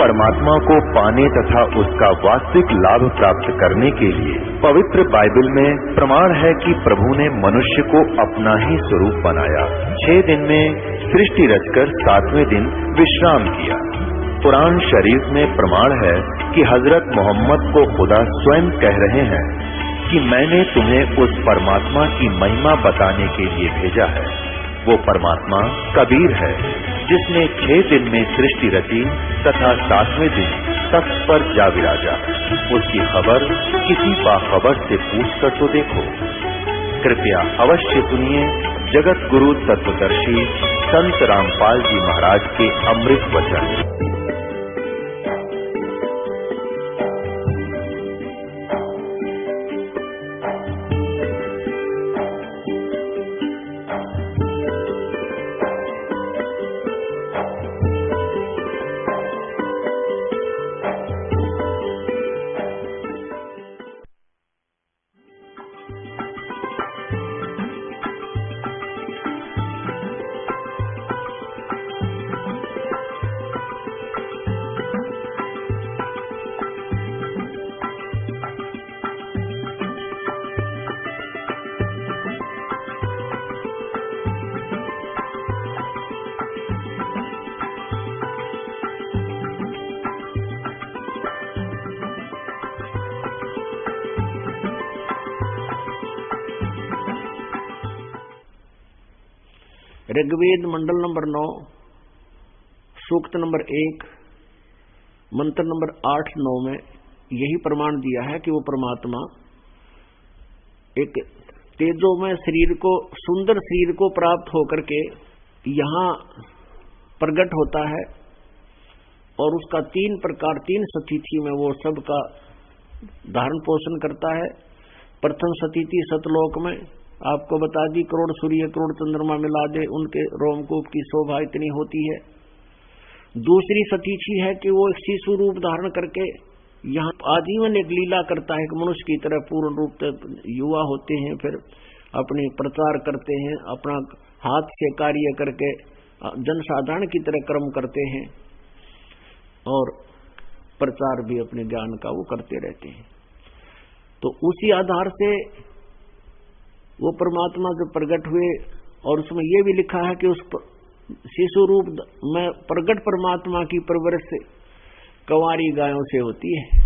परमात्मा को पाने तथा उसका वास्तविक लाभ प्राप्त करने के लिए पवित्र बाइबल में प्रमाण है कि प्रभु ने मनुष्य को अपना ही स्वरूप बनाया। 6 दिन में सृष्टि रचकर 7वें दिन विश्राम किया। कुरान शरीफ में प्रमाण है कि हजरत मोहम्मद को खुदा स्वयं कह रहे हैं कि मैंने तुम्हें उस परमात्मा की महिमा बताने के लिए भेजा है। वो परमात्मा कबीर है जिसने 6 दिन में सृष्टि रची तथा 7वें दिन तख्त पर जा विराजा। उसकी खबर किसी बाखबर से पूछकर तो देखो। कृपया अवश्य सुनिए जगत गुरु तत्वदर्शी संत रामपाल जी महाराज के अमृत वचन। ऋग्वेद मंडल नंबर 9 सूक्त नंबर 1 मंत्र नंबर 8-9 में यही प्रमाण दिया है कि वो परमात्मा एक तेजोमय शरीर को, सुंदर शरीर को प्राप्त होकर के यहाँ प्रकट होता है और उसका 3 प्रकार 3 सतिथि में वो सबका धारण पोषण करता है। प्रथम सतिथि सतलोक में आपको बता दी, करोड़ सूर्य करोड़ चंद्रमा मिला दे उनके रोमकूप की शोभा इतनी होती है। दूसरी सतिथि है कि वो एक शिशु रूप धारण करके यहाँ आजीवन एक लीला करता है कि मनुष्य की तरह पूर्ण रूप से युवा होते हैं, फिर अपनी प्रचार करते हैं, अपना हाथ से कार्य करके जनसाधारण की तरह कर्म करते हैं और प्रचार भी अपने ज्ञान का वो करते रहते हैं। तो उसी आधार से वो परमात्मा जब प्रकट हुए और उसमें ये भी लिखा है कि उस शिशु रूप में प्रकट परमात्मा की परवरिश कंवारी गायों से होती है।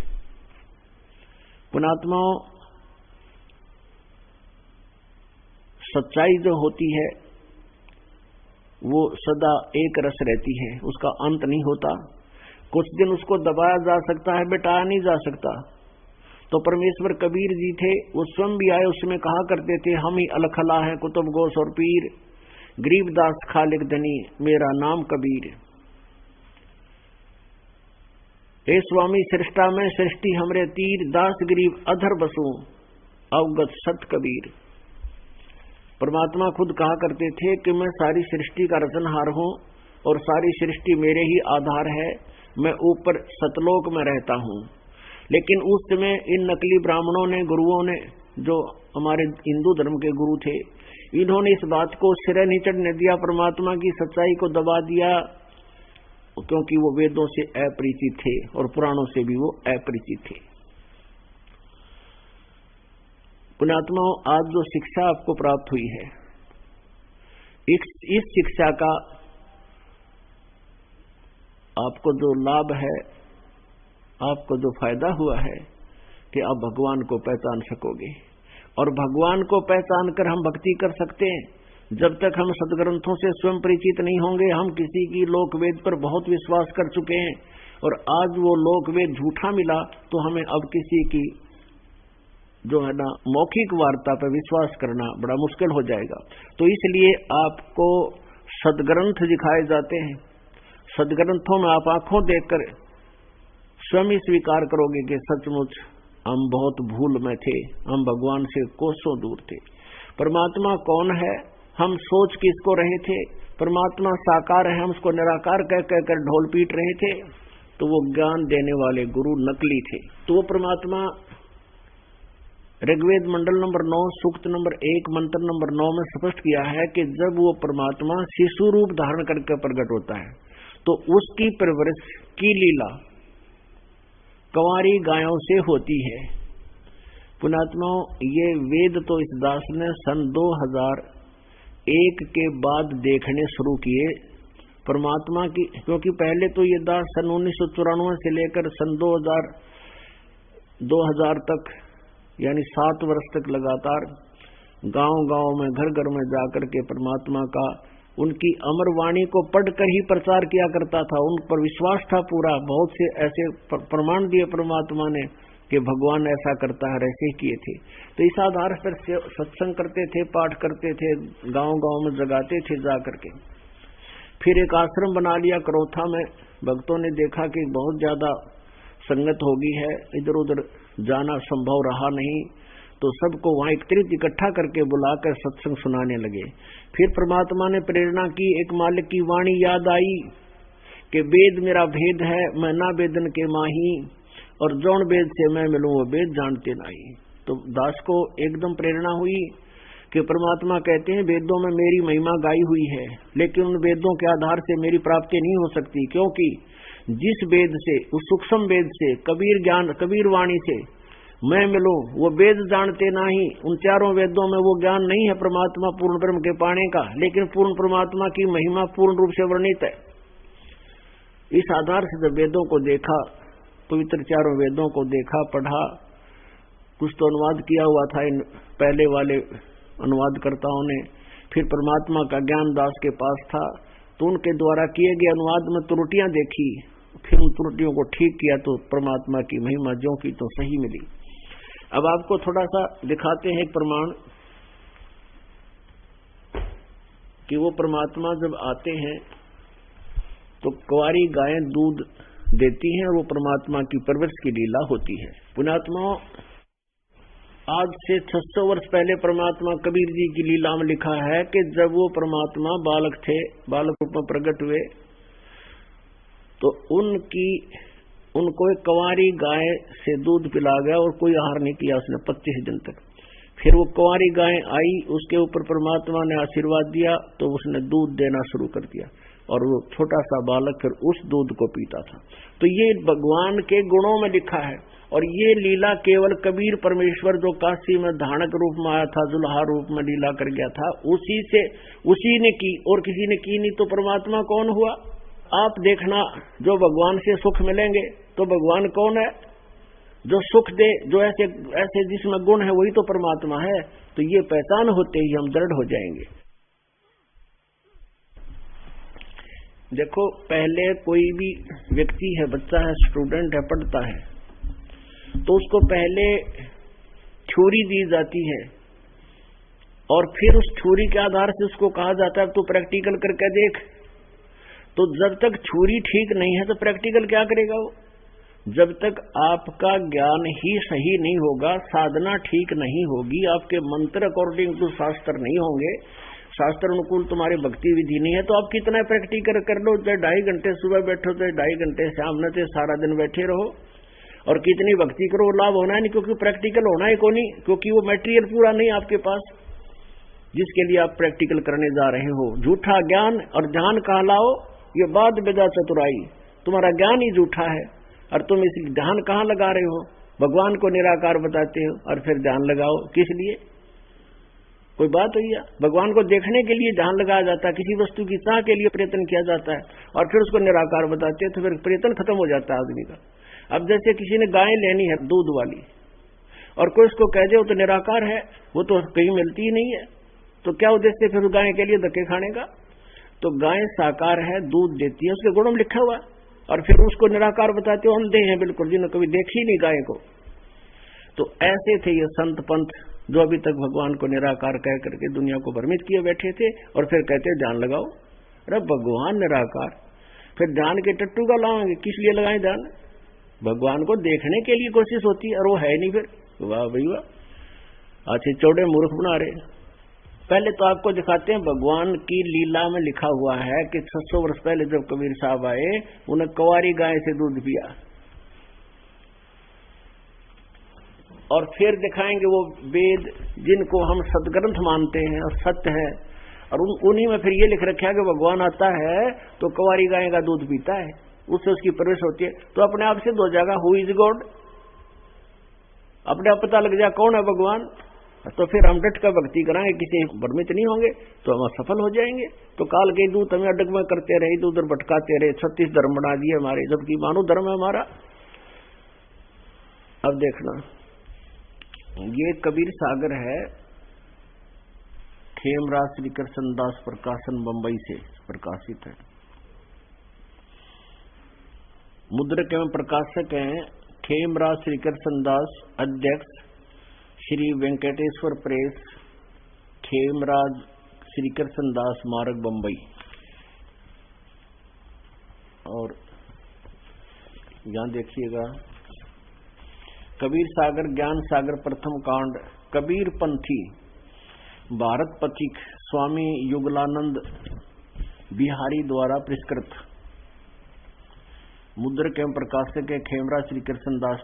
पुणात्माओं, सच्चाई जो होती है वो सदा एक रस रहती है, उसका अंत नहीं होता। कुछ दिन उसको दबाया जा सकता है, मिटाया नहीं जा सकता। तो परमेश्वर कबीर जी थे, वो स्वयं भी आए, उसमें कहा करते थे हम ही अलखला है कुतुब गोस और पीर, गरीबदास खालिक धनी मेरा नाम कबीर। हे स्वामी सृष्टा में सृष्टि हमरे तीर, दास गरीब अधर बसूं अवगत सत कबीर। परमात्मा खुद कहा करते थे कि मैं सारी सृष्टि का रचनहार हूं और सारी सृष्टि मेरे ही आधार है, मैं ऊपर सतलोक में रहता हूं। लेकिन उस समय इन नकली ब्राह्मणों ने, गुरुओं ने, जो हमारे हिंदू धर्म के गुरु थे, इन्होंने इस बात को सिरे नहीं चढ़ने दिया, परमात्मा की सच्चाई को दबा दिया, क्योंकि वो वेदों से अपरिचित थे और पुराणों से भी वो अपरिचित थे। पुण्यात्माओं, आज जो शिक्षा आपको प्राप्त हुई है, इस शिक्षा का आपको जो लाभ है, आपको जो फायदा हुआ है कि आप भगवान को पहचान सकोगे और भगवान को पहचान कर हम भक्ति कर सकते हैं। जब तक हम सदग्रंथों से स्वयं परिचित नहीं होंगे, हम किसी की लोकवेद पर बहुत विश्वास कर चुके हैं और आज वो लोकवेद झूठा मिला तो हमें अब किसी की जो है ना मौखिक वार्ता पर विश्वास करना बड़ा मुश्किल हो जाएगा। तो इसलिए आपको सदग्रंथ दिखाए जाते हैं, सदग्रंथों में आप आंखों देखकर स्वयं ही स्वीकार करोगे कि सचमुच हम बहुत भूल में थे, हम भगवान से कोसों दूर थे। परमात्मा कौन है, हम सोच किसको रहे थे, परमात्मा साकार है, हम उसको निराकार कह कहकर ढोल पीट रहे थे। तो वो ज्ञान देने वाले गुरु नकली थे। तो वो परमात्मा ऋग्वेद मंडल नंबर 9 सूक्त नंबर 1 मंत्र नंबर 9 में स्पष्ट किया है कि जब वो परमात्मा शिशु रूप धारण करके प्रकट होता है तो उसकी परवरिश की लीला कंवारी गायों से होती है। पुण्यात्माओं, ये वेद तो इस दास ने सन 2001 के बाद देखने शुरू किए परमात्मा की, क्योंकि पहले तो ये दास सन 1994 से लेकर सन 2000 तक यानी 7 वर्ष तक लगातार गांव-गांव में घर घर में जाकर के परमात्मा का उनकी अमर वाणी को पढ़कर ही प्रचार किया करता था। उन पर विश्वास था पूरा। बहुत से ऐसे प्रमाण दिए परमात्मा ने कि भगवान ऐसा करता है, ऐसे ही किए थे। तो इस आधार पर सत्संग करते थे, पाठ करते थे, गांव-गांव में जगाते थे जा करके। फिर एक आश्रम बना लिया करौथा में। भक्तों ने देखा कि बहुत ज्यादा संगत हो गई है, इधर उधर जाना संभव रहा नहीं, तो सबको वहां एकत्रित इकट्ठा करके बुलाकर सत्संग सुनाने लगे। फिर परमात्मा ने प्रेरणा की, एक मालिक की वाणी याद आई कि वेद मेरा भेद है, मैं ना वेदन के माही, और जौन वेद से मैं मिलूं वो वेद जानते नहीं। तो दास को एकदम प्रेरणा हुई कि परमात्मा कहते हैं वेदों में मेरी महिमा गाई हुई है, लेकिन उन वेदों के आधार से मेरी प्राप्ति नहीं हो सकती, क्योंकि जिस वेद से, उस सूक्ष्म वेद से, कबीर वाणी से मैं मिलूं वो वेद जानते नहीं। उन चारों वेदों में वो ज्ञान नहीं है परमात्मा पूर्ण ब्रह्म के पाने का, लेकिन पूर्ण परमात्मा की महिमा पूर्ण रूप से वर्णित है। इस आधार से जब वेदों को देखा, पवित्र चारों वेदों को देखा, पढ़ा, कुछ तो अनुवाद किया हुआ था इन पहले वाले अनुवादकर्ताओं ने, फिर परमात्मा का ज्ञान दास के पास था, तो उनके द्वारा किए गए अनुवाद में त्रुटियां देखी, फिर उन त्रुटियों को ठीक किया, तो परमात्मा की महिमा जो की तो सही मिली। अब आपको थोड़ा सा दिखाते हैं एक प्रमाण कि वो परमात्मा जब आते हैं तो कुंवारी गायें दूध देती हैं और वो परमात्मा की परवरिश की लीला होती है। पुण्यात्माओं, आज से 600 वर्ष पहले परमात्मा कबीर जी की लीला में लिखा है कि जब वो परमात्मा बालक थे, बालक रूप में प्रकट हुए, तो उनको एक कुंवारी गाय से दूध पिला गया और कोई आहार नहीं किया उसने 25 दिन तक। फिर वो कुंवारी गाय आई, उसके ऊपर परमात्मा ने आशीर्वाद दिया, तो उसने दूध देना शुरू कर दिया और वो छोटा सा बालक फिर उस दूध को पीता था। तो ये भगवान के गुणों में लिखा है। और ये लीला केवल कबीर परमेश्वर जो काशी में धानक रूप में आया था, जुल्हा रूप में लीला कर गया था, उसी ने की और किसी ने की नहीं। तो परमात्मा कौन हुआ? आप देखना, जो भगवान से सुख मिलेंगे तो भगवान कौन है? जो सुख दे, जो ऐसे जिसमें गुण है वही तो परमात्मा है। तो ये पहचान होते ही हम दृढ़ हो जाएंगे। देखो, पहले कोई भी व्यक्ति है, बच्चा है, स्टूडेंट है, पढ़ता है, तो उसको पहले थ्योरी दी जाती है और फिर उस थ्योरी के आधार से उसको कहा जाता है तो प्रैक्टिकल करके देख। तो जब तक थ्योरी ठीक नहीं है तो प्रैक्टिकल क्या करेगा वो? जब तक आपका ज्ञान ही सही नहीं होगा, साधना ठीक नहीं होगी, आपके मंत्र अकॉर्डिंग टू शास्त्र नहीं होंगे, शास्त्र अनुकूल तुम्हारी भक्ति विधि नहीं है, तो आप कितना प्रैक्टिकल कर लो, चाहे 2.5 घंटे सुबह बैठो, चाहे 2.5 घंटे शाम में, चाहे सारा दिन बैठे रहो और कितनी भक्ति करो, लाभ होना है नहीं, क्योंकि प्रैक्टिकल होना ही को नहीं, क्योंकि वो मटेरियल पूरा नहीं आपके पास जिसके लिए आप प्रैक्टिकल करने जा रहे हो। झूठा ज्ञान और ध्यान कहाँ लाओ? ये बात बेजा चतुराई, तुम्हारा ज्ञान ही झूठा है और तुम इस ध्यान कहाँ लगा रहे हो? भगवान को निराकार बताते हो और फिर ध्यान लगाओ, किस लिए? कोई बात हुई है? भगवान को देखने के लिए ध्यान लगाया जाता है, किसी वस्तु की चाह के लिए प्रयत्न किया जाता है और फिर उसको निराकार बताते हैं, तो फिर प्रयत्न खत्म हो जाता है आदमी का। अब जैसे किसी ने गाय लेनी है दूध वाली और कोई उसको कह दे वो तो निराकार है, वो तो कहीं मिलती ही नहीं है, तो क्या उद्देश्य फिर गाय के लिए धक्के खाने का? तो गाय साकार है, दूध देती है, उसके गुणों में लिखा हुआ, और फिर उसको निराकार बताते हो, अंधे हैं बिल्कुल, जिन्होंने कभी देखी नहीं गाय को। तो ऐसे थे ये संत पंथ जो अभी तक भगवान को निराकार कह करके दुनिया को भ्रमित किए बैठे थे और फिर कहते ध्यान लगाओ। अरे भगवान निराकार, फिर ध्यान के टट्टू का लाएंगे, किस लिए लगाएं ध्यान? भगवान को देखने के लिए कोशिश होती है और वो है नहीं, फिर वाह भई वाह, अच्छे चौड़े मूर्ख बना रहे। पहले तो आपको दिखाते हैं, भगवान की लीला में लिखा हुआ है कि 600 वर्ष पहले जब कबीर साहब आए, उन्हें कुंवारी गाय से दूध पिया। और फिर दिखाएंगे वो वेद जिनको हम सदग्रंथ मानते हैं और सत्य है, और उन्हीं में फिर ये लिख रखा है कि भगवान आता है तो कुंवारी गाय का दूध पीता है। उससे उसकी परवरिश होती है, तो अपने आप सिद्ध हो जाएगा हु इज गॉड। अपने आप पता लग जाए कौन है भगवान, तो फिर हम डट कर भक्ति कराएंगे, किसी भ्रमित नहीं होंगे, तो हम सफल हो जाएंगे। तो काल के दूत हमें अडगमय करते रहे, इधर उधर भटकाते रहे, 36 धर्म बना दिए हमारे, जबकि मानो धर्म है हमारा। अब देखना, ये कबीर सागर है, खेमराज श्री कृष्ण दास प्रकाशन बंबई से प्रकाशित है। मुद्रक एवं प्रकाशक हैं खेमराज श्री कृष्ण दास, अध्यक्ष श्री वेंकटेश्वर प्रेस, खेमराज श्री कृष्ण दास मार्ग बंबई। और यहां देखिएगा, कबीर सागर ज्ञान सागर प्रथम कांड, कबीर पंथी भारत पथिक स्वामी युगलानंद बिहारी द्वारा परिष्कृत। मुद्रक एवं प्रकाशक है खेमराज श्री कृष्ण दास,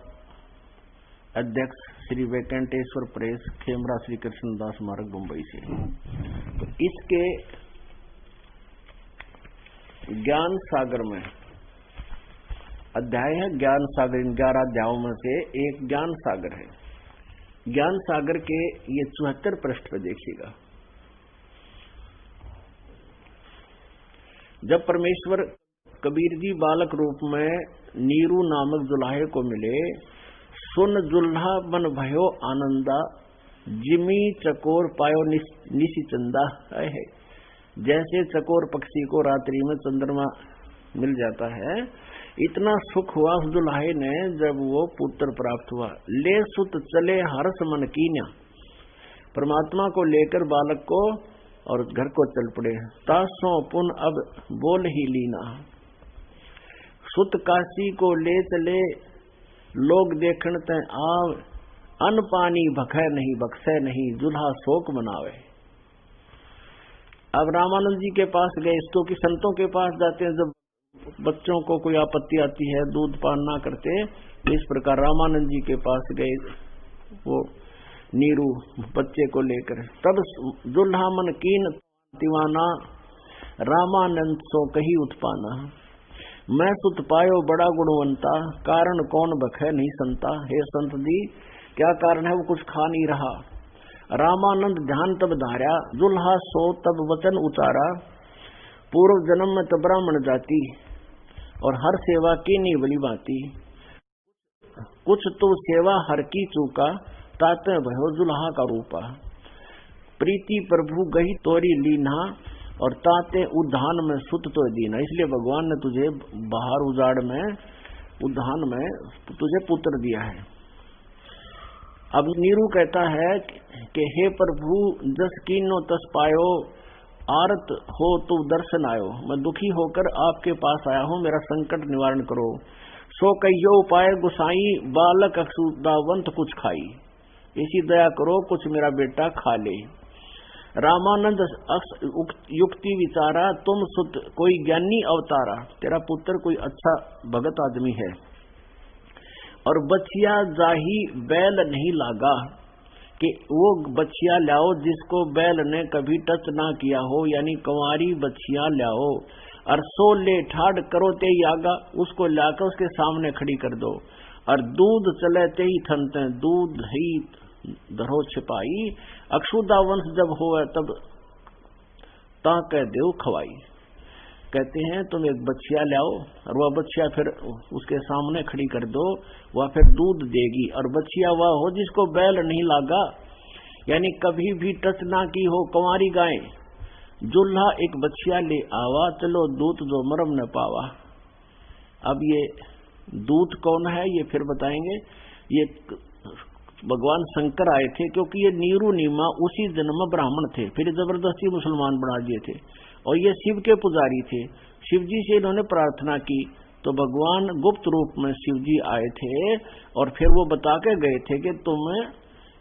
अध्यक्ष श्री वेंकटेश्वर प्रेस, खेमराज श्री कृष्ण दास मार्ग बंबई से। तो इसके ज्ञान सागर में अध्याय है, ज्ञान सागर, 11 अध्यायों में से एक ज्ञान सागर है। ज्ञान सागर के ये 74 पृष्ठ पे देखिएगा। जब परमेश्वर कबीर जी बालक रूप में नीरू नामक जुलाहे को मिले, सुन जुल्हा बन भयो आनंदा, जिमी चकोर पायो निशी चंदा है। जैसे चकोर पक्षी को रात्रि में चंद्रमा मिल जाता है, इतना सुख हुआ उस दुल्हे ने जब वो पुत्र प्राप्त हुआ। ले सुत चले हर्ष मन कीन्या, परमात्मा को लेकर बालक को और घर को चल पड़े। तासों पुन अब बोल ही लीना, सुत काशी को ले चले लोग देखण ते आव, अन पानी भखै नहीं बख्शे नहीं, जुल्हा शोक मनावे। अब रामानंद जी के पास गए, क्योंकि संतों के पास जाते हैं जब बच्चों को कोई आपत्ति आती है, दूध पान ना करते, इस प्रकार रामानंद जी के पास गए वो नीरू बच्चे को लेकर। तब जुल्हा मन कीन दीवाना, रामानंद सो कही उत्पाना, मैं सुत पायो बड़ा गुणवंता, कारण कौन बखे नहीं संता। हे संत जी, क्या कारण है, वो कुछ खा नहीं रहा। रामानंद ध्यान तब धारा, जुल्हा सो तब वचन उतारा, पूर्व जन्म में तब ब्राह्मण जाति, और हर सेवा की नहीं बली बाती। कुछ तो सेवा हर की चूका, ताते भयो जुल्हा का रूपा। प्रीति प्रभु गही तोरी लीना, और ताते उद्धान में सुत तो दीना। इसलिए भगवान ने तुझे बाहर उजाड़ में, उद्धान में तुझे पुत्र दिया है। अब नीरू कहता है कि हे प्रभु, जस कीनो तस पायो, आरत हो तो दर्शन आयो। मैं दुखी होकर आपके पास आया हूँ, मेरा संकट निवारण करो। सो कहियो उपाय गुसाई, बालक अक्षुदावंत कुछ खाई। इसी दया करो, कुछ मेरा बेटा खा ले। रामानंद युक्ति विचारा, तुम सुत कोई ज्ञानी अवतारा। तेरा पुत्र कोई अच्छा भगत आदमी है। और बछिया जाही बैल नहीं लागा, कि वो बछिया लाओ जिसको बैल ने कभी टच ना किया हो, यानी कंवारी बछिया लाओ। और सो ले ठाड़ करो ते यागा, उसको लाकर उसके सामने खड़ी कर दो। और दूध चले ते ही थनते, दूध ही धरो छिपाई। अक्षुदा वंश जब हो तब ता कह देव खवाई। कहते हैं तुम एक बच्चिया लाओ, और वह बच्चिया फिर उसके सामने खड़ी कर दो, वह फिर दूध देगी। और बच्चिया वह हो जिसको बैल नहीं लागा, यानी कभी भी टच ना की हो, कंवारी गाय। जुल्हा एक बच्चिया ले आवा, चलो दूत जो मरम न पावा। अब ये दूत कौन है ये फिर बताएंगे। ये भगवान शंकर आए थे, क्योंकि ये नीरू नीमा उसी जन्म में ब्राह्मण थे, फिर जबरदस्ती मुसलमान बना दिए थे। और ये शिव के पुजारी थे। शिव जी से इन्होंने प्रार्थना की, तो भगवान गुप्त रूप में शिव जी आए थे, और फिर वो बता के गए थे कि तुम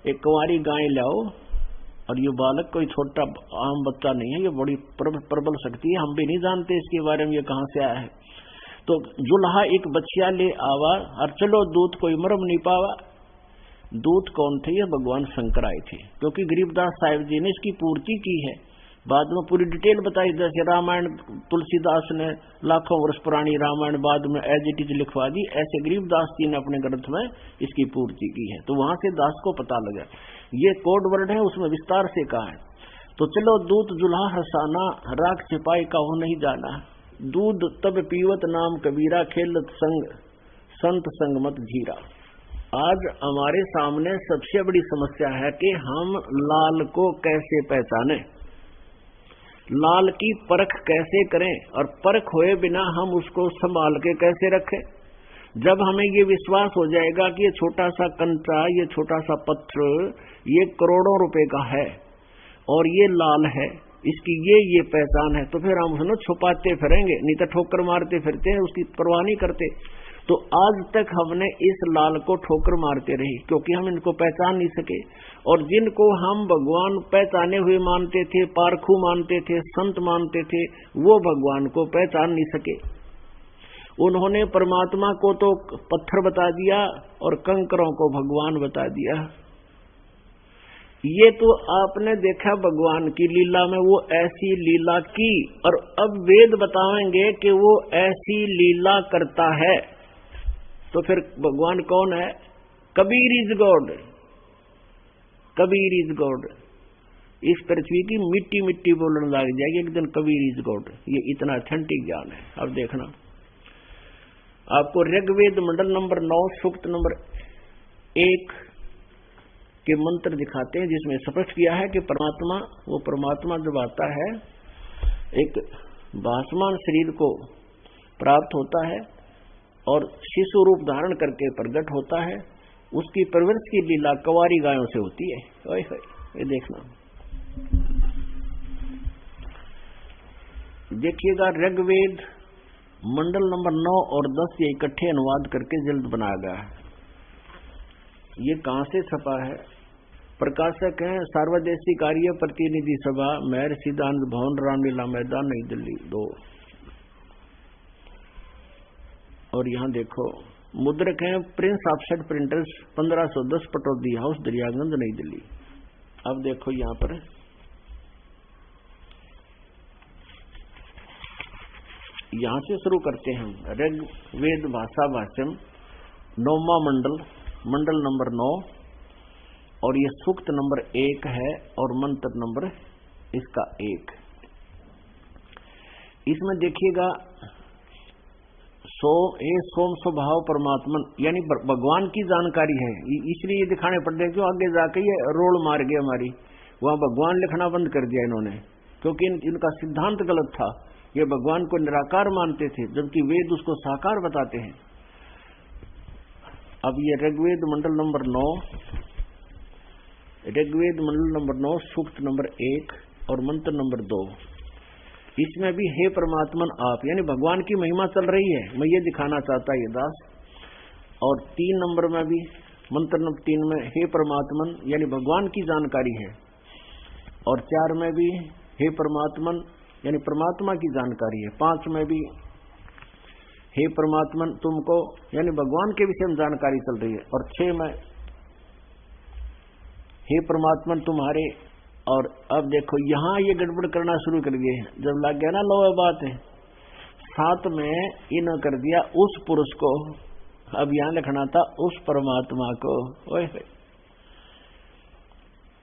एक कुंवारी गाय लाओ। और ये बालक कोई छोटा आम बच्चा नहीं है, ये बड़ी प्रबल शक्ति है, हम भी नहीं जानते इसके बारे में ये कहाँ से आया है। तो जुल्हा एक बच्चिया ले आवा, और चलो दूत कोई मरम नहीं पावा। दूत कौन थे? ये भगवान शंकर आए थे, क्योंकि गरीबदास साहिब जी ने इसकी पूर्ति की है बाद में पूरी डिटेल बताई, जैसे रामायण तुलसीदास ने लाखों वर्ष पुरानी रामायण बाद में एज इट इज लिखवा दी, ऐसे गरीबदास जी ने अपने ग्रंथ में इसकी पूर्ति की है। तो वहां से दास को पता लगा, ये कोड वर्ड है, उसमें विस्तार से कहा है। तो चलो दूत जुल्हा हसाना, राख सिपाही का हो नहीं जाना, दूध तब पीवत नाम कबीरा, खेलत संग संत संग मत झीरा। आज हमारे सामने सबसे बड़ी समस्या है कि हम लाल को कैसे पहचाने, लाल की परख कैसे करें, और परख हुए बिना हम उसको संभाल के कैसे रखें। जब हमें ये विश्वास हो जाएगा कि ये छोटा सा कंचा, ये छोटा सा पत्थर, ये करोड़ों रुपए का है और ये लाल है, इसकी ये पहचान है, तो फिर हम उसको छुपाते फिरेंगे, नहीं तो ठोकर मारते फिरते हैं, उसकी परवाह नहीं करते। तो आज तक हमने इस लाल को ठोकर मारते रही, क्योंकि हम इनको पहचान नहीं सके। और जिनको हम भगवान पहचाने हुए मानते थे, पारखू मानते थे, संत मानते थे, वो भगवान को पहचान नहीं सके। उन्होंने परमात्मा को तो पत्थर बता दिया और कंकरों को भगवान बता दिया। ये तो आपने देखा भगवान की लीला में, वो ऐसी लीला की, और अब वेद बताएंगे कि वो ऐसी लीला करता है। तो फिर भगवान कौन है? Kabir is God, Kabir is God. इस पृथ्वी की मिट्टी मिट्टी बोलने लग जाएगी एक दिन कबीर इज गॉड। ये इतना अथेंटिक ज्ञान है। अब देखना, आपको ऋग्वेद मंडल नंबर 9 सूक्त नंबर 1 के मंत्र दिखाते हैं, जिसमें स्पष्ट किया है कि परमात्मा, वो परमात्मा जब आता है एक भासमान शरीर को प्राप्त होता है और शिशु रूप धारण करके प्रकट होता है, उसकी परवरिश की लीला कवारी गायों से होती है। ओए होए, ये देखना, देखिएगा ऋग्वेद मंडल नंबर 9 और 10 ये इकट्ठे अनुवाद करके जल्द बनाया गया है। ये कहां से छपा है? प्रकाशक हैं सर्वदेशी कार्य प्रतिनिधि सभा, मेहर सिद्धांत भवन, रामलीला मैदान, नई दिल्ली 2। और यहाँ देखो मुद्रक हैं Prince offset printers, 1510 Pataudi house, Daryaganj, नई दिल्ली। अब देखो यहाँ पर यहाँ से शुरू करते हैं हम। ऋग्वेद भाषा भाष्यम 9वां मंडल, मंडल नंबर 9, और ये सूक्त नंबर 1 है और मंत्र नंबर इसका 1। इसमें देखिएगा सोम स्वभाव परमात्मन, यानी भगवान की जानकारी है। इसलिए ये दिखाने पड़ते हैं, क्यों आगे जाके ये रोल मार गए हमारी, वहां भगवान लिखना बंद कर दिया इन्होंने, क्योंकि इनका सिद्धांत गलत था। ये भगवान को निराकार मानते थे, जबकि वेद उसको साकार बताते हैं। अब ये ऋग्वेद मंडल नंबर 9, ऋग्वेद मंडल नंबर 9 सूक्त नंबर 1 और मंत्र नंबर 2, इसमें भी हे परमात्मन आप, यानी भगवान की महिमा चल रही है, मैं ये दिखाना चाहता ये दास। और 3 नंबर में भी मंत्र नंबर 3 में हे परमात्मन, यानी भगवान की जानकारी है। और 4 में भी हे परमात्मन, यानी परमात्मा की जानकारी है। 5 में भी हे परमात्मन तुमको, यानी भगवान के विषय में जानकारी चल रही है। और 6 में हे परमात्मन तुम्हारे। और अब देखो यहाँ ये गड़बड़ करना शुरू कर दिए हैं, जब लग गया ना लो बात है। 7 में इन्होंने कर दिया उस पुरुष को, अब यहाँ लिखना था उस परमात्मा को। ओए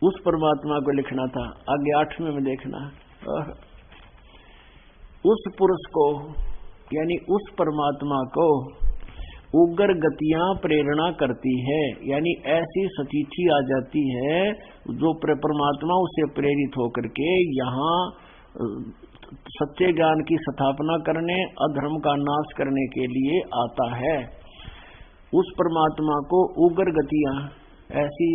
उस परमात्मा को लिखना था। आगे 8वें में देखना उस पुरुष को, यानी उस परमात्मा को उग्र गतियां प्रेरणा करती है, यानी ऐसी सतीथि आ जाती है जो परमात्मा उसे प्रेरित होकर के यहाँ सच्चे ज्ञान की स्थापना करने, अधर्म का नाश करने के लिए आता है। उस परमात्मा को उग्र गतियां, ऐसी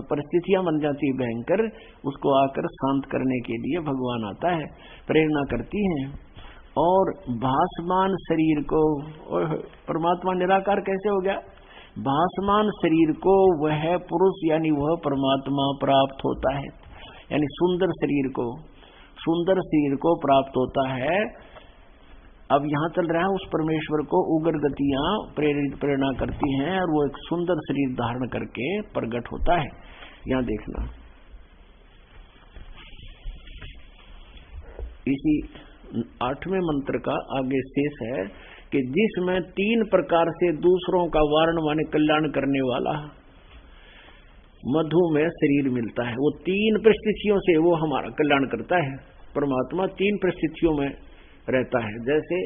परिस्थितियां बन जाती है भयंकर, उसको आकर शांत करने के लिए भगवान आता है, प्रेरणा करती है। और भासमान शरीर को, परमात्मा निराकार कैसे हो गया? भासमान शरीर को वह पुरुष यानी वह परमात्मा प्राप्त होता है, यानी सुंदर शरीर को प्राप्त होता है। अब यहाँ चल रहा है उस परमेश्वर को उग्र गतियां प्रेरणा करती हैं और वो एक सुंदर शरीर धारण करके प्रकट होता है। यहाँ देखना इसी 8वें मंत्र का आगे शेष है कि जिसमें 3 प्रकार से दूसरों का वारण माने कल्याण करने वाला मधु में शरीर मिलता है। वो 3 परिस्थितियों से वो हमारा कल्याण करता है। परमात्मा 3 परिस्थितियों में रहता है। जैसे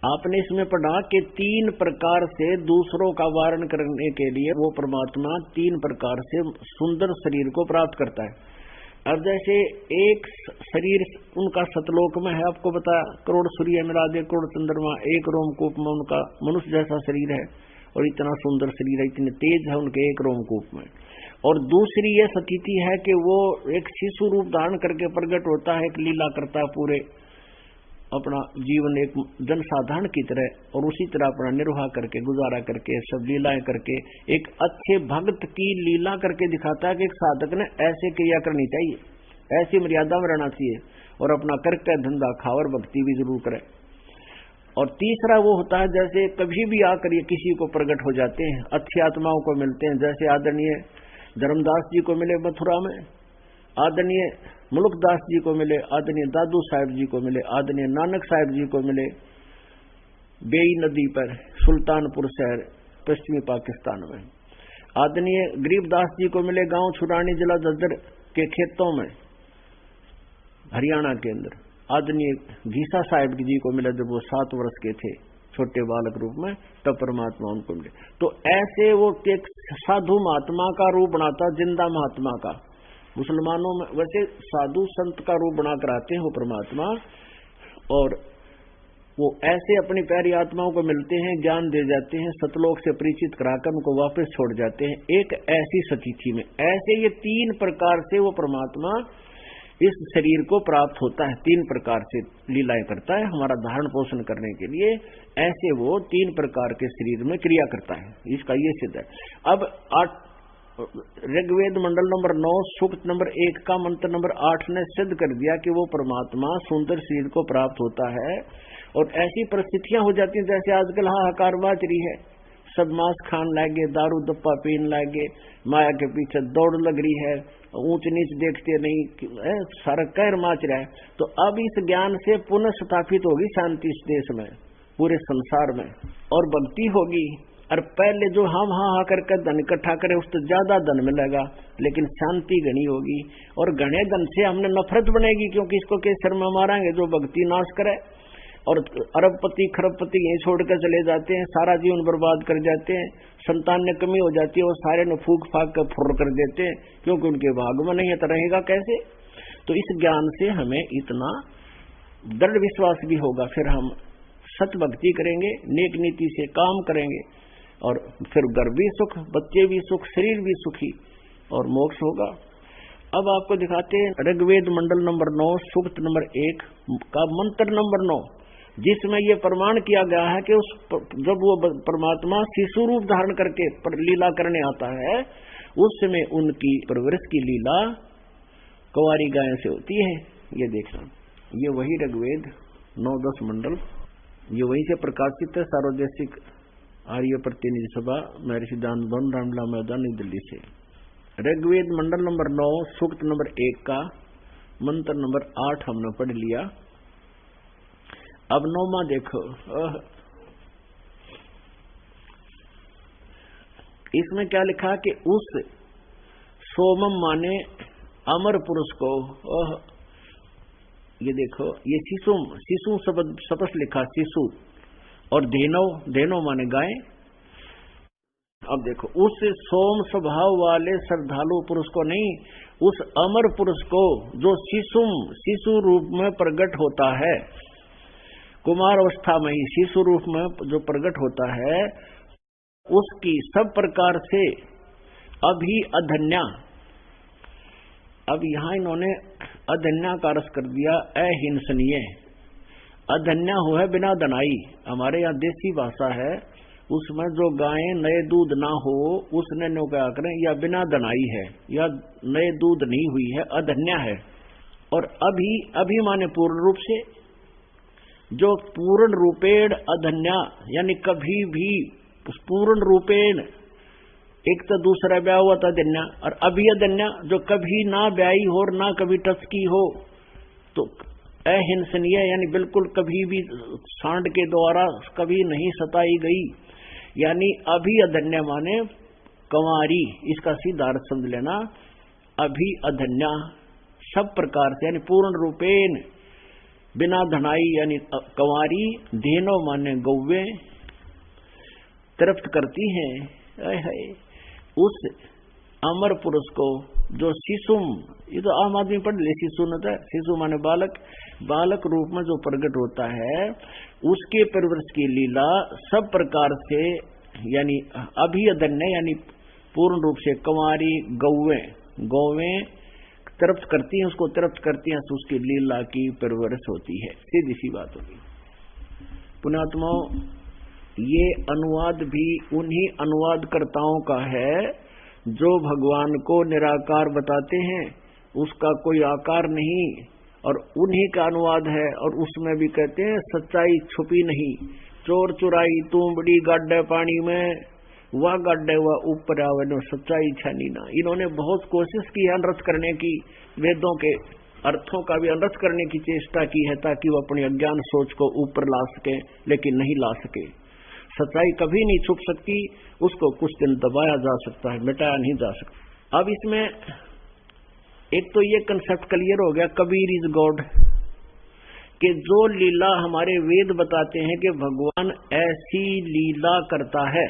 आपने इसमें पढ़ा कि 3 प्रकार से दूसरों का वारण करने के लिए वो परमात्मा 3 प्रकार से सुंदर शरीर को प्राप्त करता है। अब जैसे एक शरीर उनका सतलोक में है, आपको बताया, करोड़ सूर्य मिला दे करोड़ चंद्रमा, एक रोमकूप में उनका मनुष्य जैसा शरीर है और इतना सुंदर शरीर है, इतने तेज है उनके एक रोमकूप में। और दूसरी ये स्थिति है कि वो एक शिशु रूप धारण करके प्रकट होता है, एक लीला करता है, पूरे अपना जीवन एक जनसाधारण की तरह और उसी तरह अपना निर्वाह करके गुजारा करके सब लीलाएं करके एक अच्छे भक्त की लीला करके दिखाता है कि एक साधक ने ऐसे क्रिया करनी चाहिए, ऐसी मर्यादा में रहना चाहिए और अपना करके धंधा खावर भक्ति भी जरूर करे। और तीसरा वो होता है जैसे कभी भी आकर ये किसी को प्रकट हो जाते हैं, अच्छी आत्माओं को मिलते हैं, जैसे आदरणीय धर्मदास जी को मिले मथुरा में, आदरणीय मुल्कदास जी को मिले, आदरणीय दादू साहिब जी को मिले, आदरणीय नानक साहिब जी को मिले बेई नदी पर सुल्तानपुर शहर पश्चिमी पाकिस्तान में, आदरणीय गरीबदास जी को मिले गांव छुरानी जिला जज्जर के खेतों में हरियाणा के अंदर, आदरणीय घीसा साहिब जी को मिले जब वो 7 वर्ष के थे छोटे बालक रूप में, तब परमात्मा उनको मिले। तो ऐसे वो एक साधु महात्मा का रूप बनाता, जिंदा महात्मा का। मुसलमानों में वैसे साधु संत का रूप बना कर आते हैं वो परमात्मा, और वो ऐसे अपनी प्यारी आत्माओं को मिलते हैं, ज्ञान दे जाते हैं, सतलोक से परिचित कराकर उनको वापस छोड़ जाते हैं एक ऐसी स्थिति में। ऐसे ये 3 प्रकार से वो परमात्मा इस शरीर को प्राप्त होता है, 3 प्रकार से लीलाएं करता है हमारा धारण पोषण करने के लिए। ऐसे वो 3 प्रकार के शरीर में क्रिया करता है, इसका ये सिद्ध है। अब ऋग्वेद मंडल नंबर 9 सूक्त नंबर 1 का मंत्र नंबर 8 ने सिद्ध कर दिया कि वो परमात्मा सुंदर शरीर को प्राप्त होता है। और ऐसी परिस्थितियां हो जाती हैं जैसे आजकल हाहाकार बाज रही है, सब मांस खान लागे, दारू दप्पा पीन लागे, माया के पीछे दौड़ लग रही है, ऊंच नीच देखते नहीं, सारा कहर माच रहा है। तो अब इस ज्ञान से पुनः स्थापित होगी शांति इस देश में, पूरे संसार में, और भक्ति होगी। और पहले जो हम हाँ करके धन इकट्ठा करे उससे ज्यादा धन मिलेगा, लेकिन शांति घनी होगी। और घने धन से हमने नफरत बनेगी, क्योंकि इसको किस शर्म में मारेंगे जो भक्ति नाश करे। और अरबपति खरबपति यही छोड़कर चले जाते हैं, सारा जीवन बर्बाद कर जाते हैं, संतान में कमी हो जाती है, वो सारे ने फूक फाक कर फुर्र कर देते हैं, क्योंकि उनके भाग में नहीं है, तो रहेगा कैसे। तो इस ज्ञान से हमें इतना दृढ़ विश्वास भी होगा, फिर हम सत भक्ति करेंगे, नेक नीति से काम करेंगे, और फिर घर भी सुख, बच्चे भी सुख, शरीर भी सुखी, और मोक्ष होगा। अब आपको दिखाते हैं ऋग्वेद मंडल नंबर 9 सूक्त नंबर 1 का मंत्र नंबर 9, जिसमें यह प्रमाण किया गया है कि जब वो परमात्मा शिशु रूप धारण करके लीला करने आता है, उस समय उनकी परवरिश की लीला कुंवारी गाय से होती है। ये देखना, ये वही ऋग्वेद 9-10 मंडल, ये वहीं से प्रकाशित है, सार्वदेशिक आर्य प्रतिनिधि सभा महर्षि दान भवन रामला मैदान नई दिल्ली से। ऋग्वेद मंडल नंबर 9 सूक्त नंबर 1 का मंत्र नंबर 8 हमने पढ़ लिया। अब 9वां देखो, इसमें क्या लिखा कि उस सोमम माने अमर पुरुष को, ये देखो, ये शिशु शब्द लिखा शिशु, और धेनो माने गाय। अब देखो, उस सोम स्वभाव वाले श्रद्धालु पुरुष को नहीं, उस अमर पुरुष को जो शिशु रूप में प्रकट होता है, कुमार अवस्था में ही शिशु रूप में जो प्रकट होता है, उसकी सब प्रकार से अभी अधन्या। अब यहां इन्होंने अधन्या का अर्थ कर दिया अहिंसनीय। अधन्या हो है बिना दनाई, हमारे यहाँ देसी भाषा है, उसमें जो गायें नए दूध ना हो उसने नो क्या करें, या बिना दनाई है, या नए दूध नहीं हुई है, अधन्या है। और अभी माने पूर्ण रूप से, जो पूर्ण रूपेण अधन्या, यानी कभी भी पूर्ण रूपेण, एक तो दूसरा ब्याह हुआ था धन्या, और अभी अधन्या जो कभी ना ब्याही हो और ना कभी टचकी हो, तो अहिंसनीय यानी बिल्कुल कभी भी सांड के द्वारा कभी नहीं सताई गई, यानी अभी अधन्या माने कंवारी, इसका सीधा अर्थ समझ लेना। अभी अधन्या सब प्रकार से यानी पूर्ण रूपेण बिना धनाई यानी कंवारी, धेनो माने गौवे तृप्त करती हैं उस अमर पुरुष को जो शिशुम, ये तो आम आदमी पढ़ ले, शिशु न था, शिशु माने बालक, बालक रूप में जो प्रकट होता है उसके परवरिश की लीला सब प्रकार से यानी अभी अधन्य यानी पूर्ण रूप से कंवारी गौवें तृप्त करती हैं, उसको तृप्त करती हैं, तो उसकी लीला की परवरिश होती है। सीधी सी बात होगी। पुण्यात्माओं, ये अनुवाद भी उन्हीं अनुवादकर्ताओं का है जो भगवान को निराकार बताते हैं, उसका कोई आकार नहीं, और उन्हीं का अनुवाद है। और उसमें भी कहते हैं सच्चाई छुपी नहीं, चोर चुराई तूंबड़ी गाड्डे पानी में, वह गाड्डे वह ऊपर आवे नो सच्चाई छानी ना। इन्होंने बहुत कोशिश की है अनर्थ करने की, वेदों के अर्थों का भी अनर्थ करने की चेष्टा की है ताकि वो अपनी अज्ञान सोच को ऊपर ला सके, लेकिन नहीं ला सके। सच्चाई कभी नहीं छुप सकती, उसको कुछ दिन दबाया जा सकता है, मिटाया नहीं जा सकता। अब इसमें एक तो ये कंसेप्ट क्लियर हो गया, कबीर इज गॉड, कि जो लीला हमारे वेद बताते हैं कि भगवान ऐसी लीला करता है,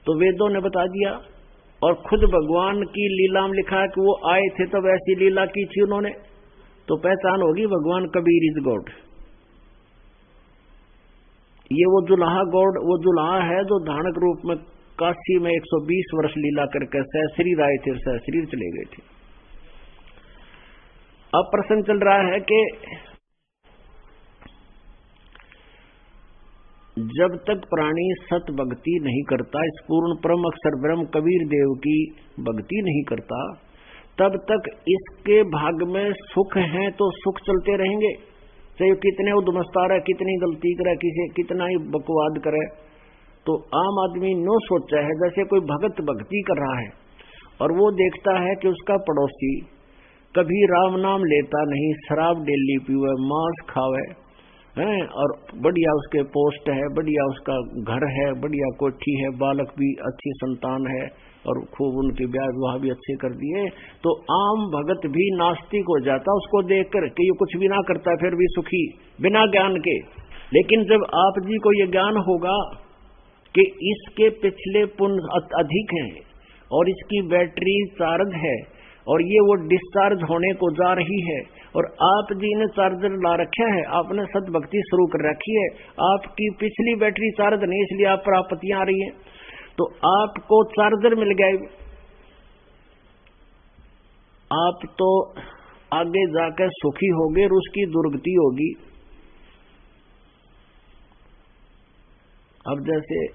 तो वेदों ने बता दिया। और खुद भगवान की लीला में लिखा है कि वो आए थे तब ऐसी लीला की थी उन्होंने, तो पहचान होगी भगवान कबीर इज गॉड। ये वो जुलाहा गौड़, वो जुलाहा है जो धानक रूप में काशी में 120 वर्ष लीला करके सहस्रीर आए थे, सहस्रीर चले गए थे। अब प्रश्न चल रहा है कि जब तक प्राणी सत भक्ति नहीं करता, इस पूर्ण परम अक्षर ब्रह्म कबीर देव की भक्ति नहीं करता, तब तक इसके भाग में सुख है तो सुख चलते रहेंगे, चाहे कितने उद्मस्ता रहे, कितनी गलती करे, कितना ही बकवाद करे। तो आम आदमी नो सोचा है जैसे कोई भगत भक्ति कर रहा है और वो देखता है कि उसका पड़ोसी कभी राम नाम लेता नहीं, शराब डेली पीवे, मांस खावे हैं, और बढ़िया उसके पोस्ट है, बढ़िया उसका घर है, बढ़िया कोठी है, बालक भी अच्छी संतान है और खूब उनके ब्याह विवाह भी अच्छे कर दिए, तो आम भगत भी नास्तिक हो जाता उसको देखकर कि ये कुछ भी ना करता फिर भी सुखी बिना ज्ञान के। लेकिन जब आप जी को ये ज्ञान होगा कि इसके पिछले पुण्य अधिक हैं और इसकी बैटरी चार्ज है और ये वो डिस्चार्ज होने को जा रही है, और आप जी ने चार्जर ला रखा है, आपने सद्भक्ति शुरू कर रखी है, आपकी पिछली बैटरी चार्ज नहीं इसलिए आप पर आपत्तियां आ रही हैं, तो आपको चार्जर मिल गया, आप तो आगे जाकर सुखी होगे और उसकी दुर्गति होगी। अब जैसे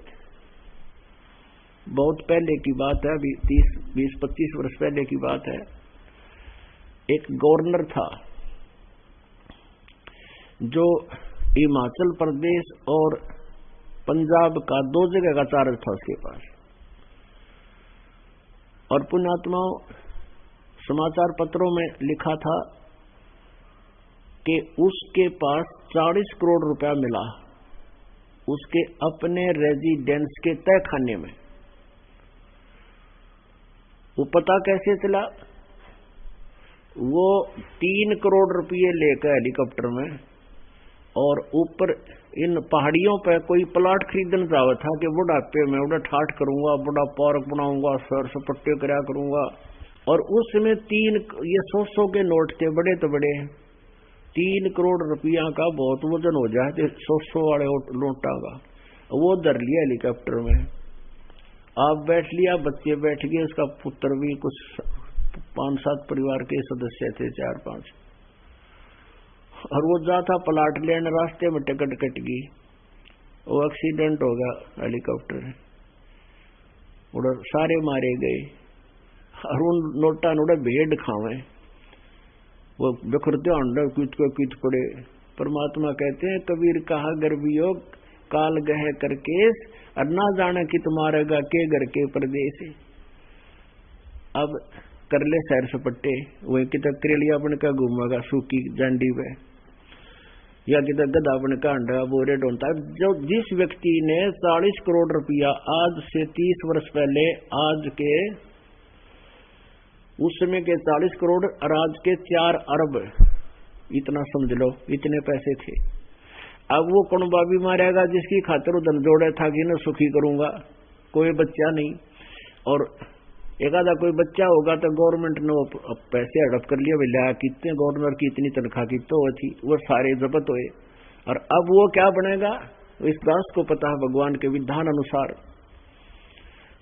बहुत पहले की बात है, अभी 20-25 वर्ष पहले की बात है, एक गवर्नर था जो हिमाचल प्रदेश और पंजाब का 2 जगह का चार्ज था उसके पास। और पुण्यात्माओं, समाचार पत्रों में लिखा था कि उसके पास 40 करोड़ रुपया मिला उसके अपने रेजिडेंस के तय खाने में। वो पता कैसे चला? वो 3 करोड़ रुपये लेकर हेलीकॉप्टर में और ऊपर इन पहाड़ियों पर कोई प्लाट खरीदने जावा था कि बुढ़ापे में बड़ा ठाठ करूंगा, बड़ा पार्क बनाऊंगा, सर सपट्टे करा करूंगा। और उसमें 3 ये 100 के नोट थे, बड़े तो बड़े, 3 करोड़ रुपया का बहुत वजन हो जाए 100 वाले नोटा का। वो धर लिया हेलीकॉप्टर में, आप बैठ लिया, बच्चे बैठ गए, उसका पुत्र भी, कुछ 5-7 परिवार के सदस्य थे, 4-5, और वो जाता प्लाट लेने, रास्ते में टिकट कट गई, वो एक्सीडेंट हो गया हेलीकॉप्टर, उधर सारे मारे गए। और उन नोटा नोड़े भेड़ खावे, वो बिखरते अंडे कीत पड़े। परमात्मा कहते हैं, कबीर कहा गर्भियो काल गह करके और ना जाने कि तुम्हारेगा के घर के परदेश। अब कर ले सैर सपट्टे, वही कितना करेलिया बन का घूमेगा सूखी जांडी पे, या कितना गधा बन का अंडा बोरे ढूंढता। जो जिस व्यक्ति ने 40 करोड़ रुपया आज से 30 वर्ष पहले, आज के उस समय के 40 करोड़ और आज के 4 अरब, इतना समझ लो, इतने पैसे थे। अब वो कुणबा भी मारेगा जिसकी खातिर वो धन जोड़े था कि ना सुखी करूंगा, कोई बच्चा नहीं, और एक आधा कोई बच्चा होगा तो गवर्नमेंट ने वो पैसे हड़प कर लिया, भैया कितने गवर्नर की इतनी तनख्वाह की तो थी, वो सारे जब्त हुए। और अब वो क्या बनेगा, इस दास को पता है भगवान के विधान अनुसार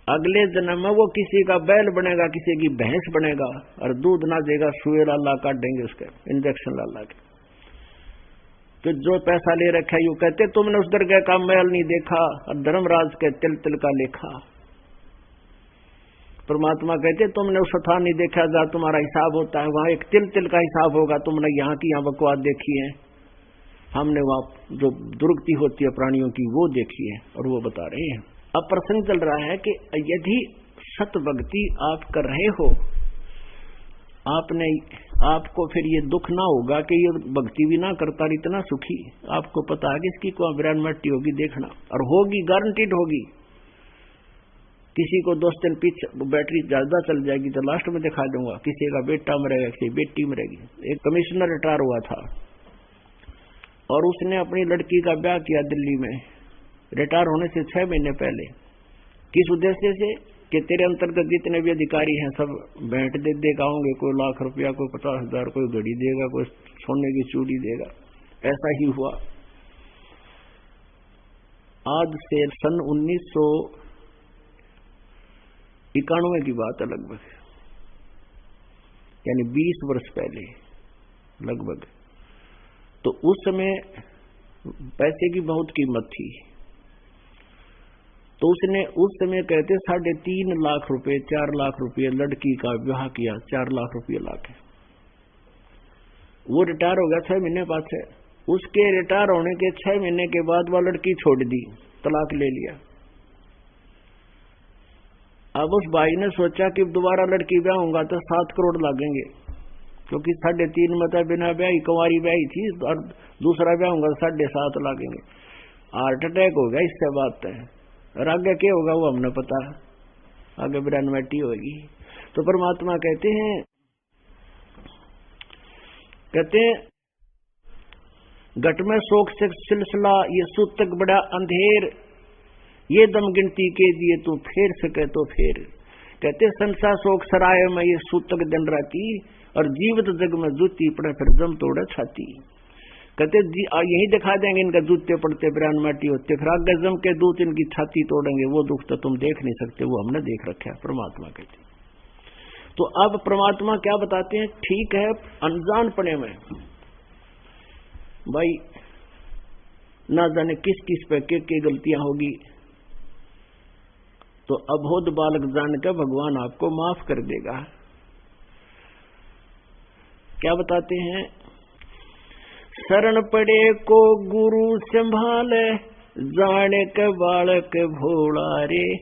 अगले जन्म में वो किसी का बैल बनेगा, किसी की भैंस बनेगा, और दूध ना देगा, सुए लाला काट देंगे उसके, इंजेक्शन लाला के। तो जो पैसा ले रखा है, यूं कहते तुमने उस दरगाह का महल नहीं देखा, और धर्मराज के तिल तिल का लेखा। परमात्मा कहते तुमने उस स्थान नहीं देखा जहां तुम्हारा हिसाब होता है, वहां एक तिल तिल का हिसाब होगा, तुमने यहाँ की यहाँ बकवास देखी है, हमने वहां जो दुर्गति होती है प्राणियों की वो देखी है, और वो बता रहे हैं। अब प्रसंग चल रहा है कि यदि सत भक्ति आप कर रहे हो, आपको फिर ये दुख ना होगा कि ये भक्ति भी ना करता इतना सुखी। आपको पता है कि इसकी कोई ब्रांड मट्टी होगी, देखना, और होगी, गारंटीड होगी। किसी को 2 दिन पीछे बैटरी ज्यादा चल जाएगी तो लास्ट में दिखा दूंगा, किसी का बेटा मरेगा, किसी बेटी मरेगी। एक कमिश्नर रिटायर हुआ था और उसने अपनी लड़की का ब्याह किया दिल्ली में, रिटायर होने से 6 महीने पहले। किस उद्देश्य से कि तेरे अंतर्गत जितने भी अधिकारी हैं सब भेंट दे देगा होंगे, कोई लाख रुपया, कोई 50,000, कोई घड़ी देगा, कोई सोने की चूड़ी देगा। ऐसा ही हुआ। आज से सन 1991 की बात है लगभग, यानी 20 वर्ष पहले लगभग। तो उस समय पैसे की बहुत कीमत थी, तो उसने उस समय कहते 3.5 लाख रुपए, 4 लाख रुपए लड़की का विवाह किया, 4 लाख रुपये लाके। वो रिटायर हो गया 6 महीने बाद से। उसके रिटायर होने के 6 महीने के बाद वो लड़की छोड़ दी, तलाक ले लिया। अब उस भाई ने सोचा कि दोबारा लड़की ब्याह होगा तो 7 करोड़ लगेंगे, क्योंकि 3.5 मतलब बिना ब्याही कुंवारी ब्याही थी, और दूसरा ब्याह होगा तो 7.5 लगेंगे। हार्ट अटैक हो गया इससे बात है। और आगे क्या होगा वो हमने पता, आगे ब्रह्मटी होगी। तो परमात्मा कहते हैं घट में शोक से सिलसिला, ये सूतक बड़ा अंधेर, ये दम गिनती के दिए तू फेर सके तो फेर। कहते संसार शोक सराय में ये सूतक दिन राती, और जीवित जग में जूती पड़े फिर जम तोड़े छाती। कहते यही दिखा देंगे इनका जूते पड़ते बिरान माटी होते, फिर आगे जम के दूत इनकी छाती तोड़ेंगे, वो दुख तो तुम देख नहीं सकते, वो हमने देख रखा है, परमात्मा कहते। तो अब परमात्मा क्या बताते हैं, ठीक है अनजान पने में भाई ना जाने किस किस पे की गलतियां होगी, तो अबोध बालक जानकर भगवान आपको माफ कर देगा। क्या बताते हैं, शरण पड़े को गुरु संभाले, जाने के बालक भोला रे।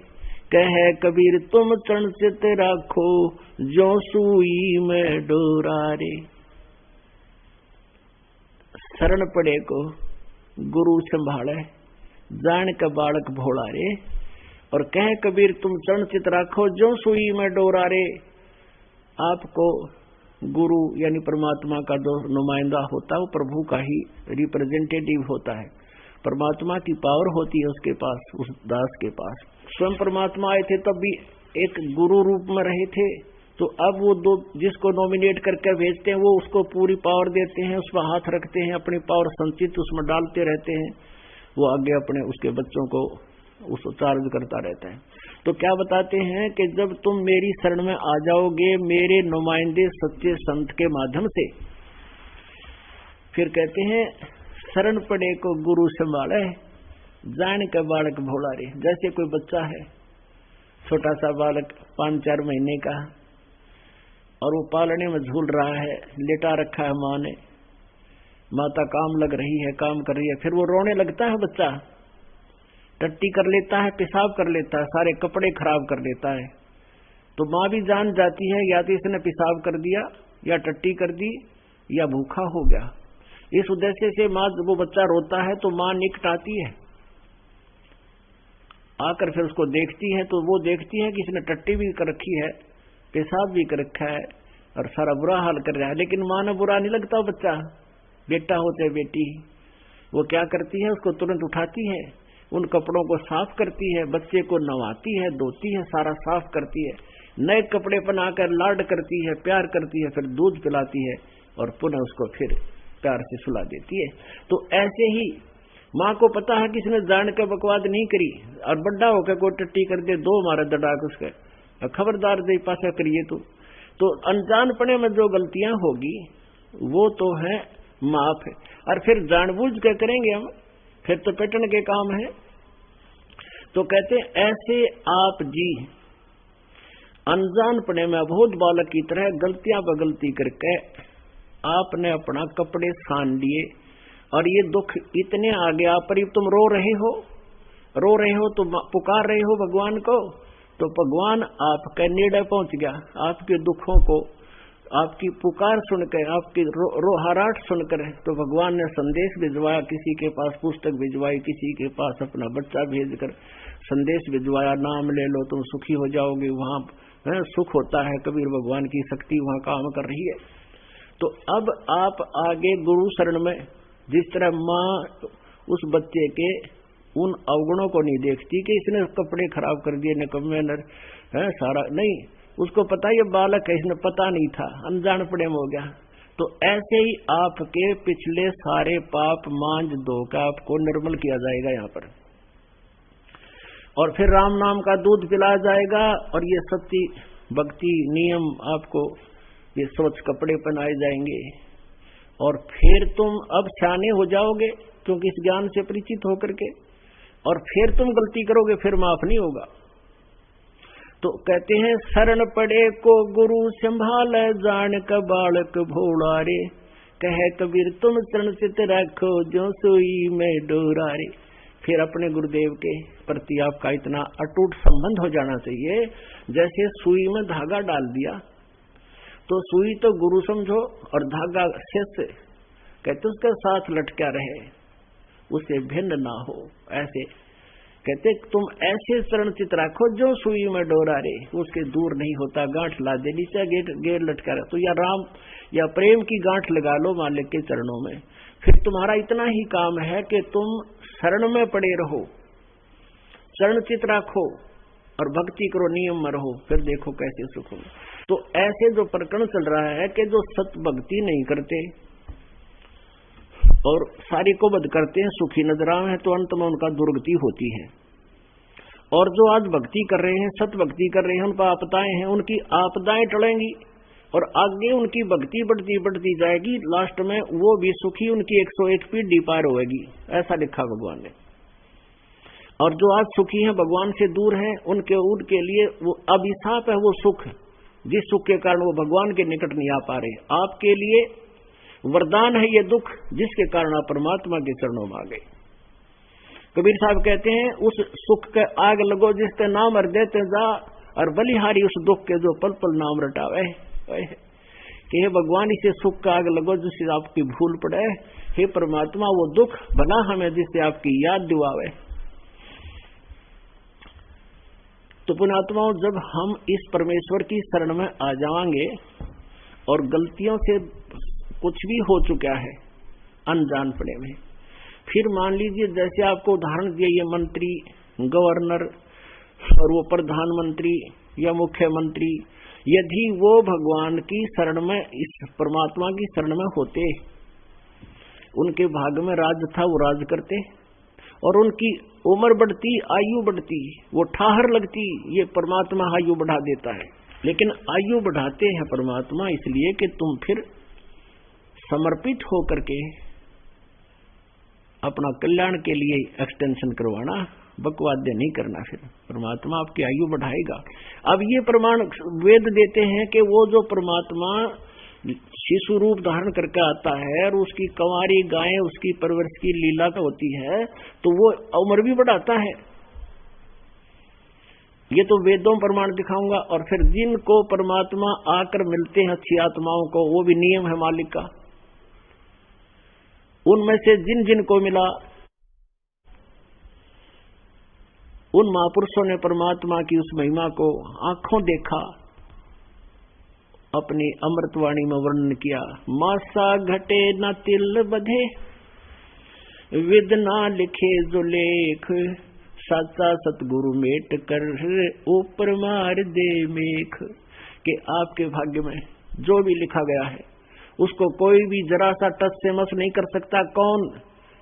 कहे कबीर तुम चरण चित राखो, जो सुई में डोरा रे। शरण पड़े को गुरु संभाले, जान के बालक भोला रे। और कहे कबीर तुम चरण चित राखो, जो सुई में डोरा रे। आपको गुरु यानी परमात्मा का जो नुमाइंदा होता है वो प्रभु का ही रिप्रेजेंटेटिव होता है। परमात्मा की पावर होती है उसके पास, उस दास के पास। स्वयं परमात्मा आए थे तब भी एक गुरु रूप में रहे थे, तो अब वो दो जिसको नॉमिनेट करके भेजते हैं वो उसको पूरी पावर देते हैं, उसमें हाथ रखते हैं, अपनी पावर संचित उसमें डालते रहते हैं, वो आगे अपने उसके बच्चों को उसको चार्ज करता रहता है। तो क्या बताते हैं कि जब तुम मेरी शरण में आ जाओगे मेरे नुमाइंदे सच्चे संत के माध्यम से, फिर कहते हैं शरण पड़े को गुरु संभाले, जान का बालक भोला रे। जैसे कोई बच्चा है, छोटा सा बालक 5-4 महीने का, और वो पालने में झूल रहा है, लेटा रखा है माँ ने, माता काम लग रही है, काम कर रही है, फिर वो रोने लगता है बच्चा, टट्टी कर लेता है, पेशाब कर लेता है, सारे कपड़े खराब कर लेता है, तो माँ भी जान जाती है या तो इसने पेशाब कर दिया या टट्टी कर दी या भूखा हो गया। इस उद्देश्य से माँ, वो बच्चा रोता है तो माँ निकट आती है, आकर फिर उसको देखती है तो वो देखती है कि इसने टट्टी भी कर रखी है, पेशाब भी कर रखा है और सारा बुरा हाल कर रहा है, लेकिन माँ ने बुरा नहीं लगता। बच्चा बेटा हो चाहे बेटी, वो क्या करती है, उसको तुरंत उठाती है, उन कपड़ों को साफ करती है, बच्चे को नहलाती है, धोती है, सारा साफ करती है, नए कपड़े पहनाकर लाड करती है, प्यार करती है, फिर दूध पिलाती है और पुनः उसको फिर प्यार से सुला देती है। तो ऐसे ही माँ को पता है कि इसने जान के बकवाद नहीं करी और बड्डा होकर कोई टट्टी कर दे, दो मारा दड़ाक उसके, खबरदार दे पासा करिए। तो अनजानपने में जो गलतियां होगी वो तो है माफ है, और फिर जानबूझ के करेंगे हम, फिर तो पेटन के काम है। तो कहते ऐसे आप जी अनजानपने में अबोध बालक की तरह गलतियां पर गलती करके आपने अपना कपड़े सान लिए और ये दुख इतने आ गया पर तुम रो रहे हो तो पुकार रहे हो भगवान को, तो भगवान आपके नेड़े पहुंच गया। आपके दुखों को, आपकी पुकार सुनकर, आपकी रोहाराट सुनकर तो भगवान ने संदेश भिजवाया, किसी के पास पुस्तक भिजवाई, किसी के पास अपना बच्चा भेजकर संदेश भिजवाया, नाम ले लो तुम सुखी हो जाओगे, वहां सुख होता है। कबीर भगवान की शक्ति वहां काम कर रही है। तो अब आप आगे गुरु शरण में, जिस तरह माँ उस बच्चे के उन अवगुणों को नहीं देखती कि इसने कपड़े खराब कर दिए, निकम्मे है सारा, नहीं, उसको पता ये बालक है, इसने पता नहीं था, अनजान पड़े में हो गया। तो ऐसे ही आपके पिछले सारे पाप मांझ धोकर आपको निर्मल किया जाएगा यहाँ पर, और फिर राम नाम का दूध पिलाया जाएगा, और ये सत्य भक्ति नियम आपको, ये स्वच्छ कपड़े पहनाए जाएंगे, और फिर तुम अब सियाने हो जाओगे क्योंकि इस ज्ञान से परिचित होकर के, और फिर तुम गलती करोगे फिर माफ नहीं होगा। तो कहते हैं शरण पड़े को गुरु संभाल, जान का बालक भोला रे, कहे कबीर तुम शरण चित रखो जो सोई में डोरा रे। फिर अपने गुरुदेव के प्रति आपका इतना अटूट संबंध हो जाना चाहिए, जैसे सुई में धागा डाल दिया तो सुई तो गुरु समझो और धागा शिष्य, कहते उसके साथ लटका रहे, उसे भिन्न ना हो। ऐसे कहते तुम ऐसे शरण चित रखो जो सुई में डोरा रे, उसके दूर नहीं होता, गांठ ला दे नीचे गेर लटका रहे, तो या राम या प्रेम की गांठ लगा लो मालिक के चरणों में। फिर तुम्हारा इतना ही काम है कि तुम शरण में पड़े रहो, शरण चित रखो और भक्ति करो, नियम में रहो, फिर देखो कैसे सुख हो। तो ऐसे जो प्रकरण चल रहा है कि जो सत भक्ति नहीं करते और सारी को बद करते हैं, सुखी नजर आए हैं, तो अंत में उनका दुर्गति होती है। और जो आज भक्ति कर रहे हैं, सत भक्ति कर रहे हैं, उन पर आपदाएं हैं, उनकी आपदाएं टलेंगी और आगे उनकी भक्ति बढ़ती बढ़ती जाएगी, लास्ट में वो भी सुखी, उनकी 101 पीढ़ी पार होगी, ऐसा लिखा भगवान ने। और जो आज सुखी हैं, भगवान से दूर हैं, उनके लिए वो अभिशाप है वो सुख, जिस सुख के कारण वो भगवान के निकट नहीं आ पा रहे। आपके लिए वरदान है ये दुख, जिसके कारण आप परमात्मा के चरणों में आ गए। कबीर साहब कहते हैं उस सुख के आग लगो जिसके नाम हृदय ते जा, और बलिहारी उस दुख के जो पल पल नाम रटावे। कि हे भगवान इसे सुख का आग लगो जिससे आपकी भूल पड़े, हे परमात्मा वो दुख बना हमें जिससे आपकी याद दिवावे। तो पुण्यात्माओं, जब हम इस परमेश्वर की शरण में आ जाएंगे और गलतियों से कुछ भी हो चुका है अनजानपने में, फिर मान लीजिए जैसे आपको उदाहरण दिया, ये मंत्री, गवर्नर और वो प्रधानमंत्री या मुख्यमंत्री, यदि वो भगवान की शरण में, इस परमात्मा की शरण में होते, उनके भाग में राज था, वो राज करते और उनकी उम्र बढ़ती, आयु बढ़ती, वो ठाहर लगती। ये परमात्मा आयु बढ़ा देता है, लेकिन आयु बढ़ाते हैं परमात्मा इसलिए कि तुम फिर समर्पित होकर के अपना कल्याण के लिए एक्सटेंशन करवाना, बकवाद्य नहीं करना, फिर परमात्मा आपकी आयु बढ़ाएगा। अब ये प्रमाण वेद देते हैं कि वो जो परमात्मा शिशु रूप धारण करके आता है और उसकी कंवारी गायें उसकी परवरिश की लीला होती है, तो वो उम्र भी बढ़ाता है। ये तो वेदों प्रमाण दिखाऊंगा। और फिर जिनको परमात्मा आकर मिलते हैं अच्छी आत्माओं को, वो भी नियम है मालिक का, उनमें से जिन जिन को मिला उन महापुरुषों ने परमात्मा की उस महिमा को आंखों देखा, अपनी अमृतवाणी में वर्णन किया। मासा घटे न तिल बधे, विद ना लिखे जो लेख, साचा सतगुरु मेट कर ऊपर मार दे मेख। कि आपके भाग्य में जो भी लिखा गया है उसको कोई भी जरा सा टच से मस नहीं कर सकता। कौन?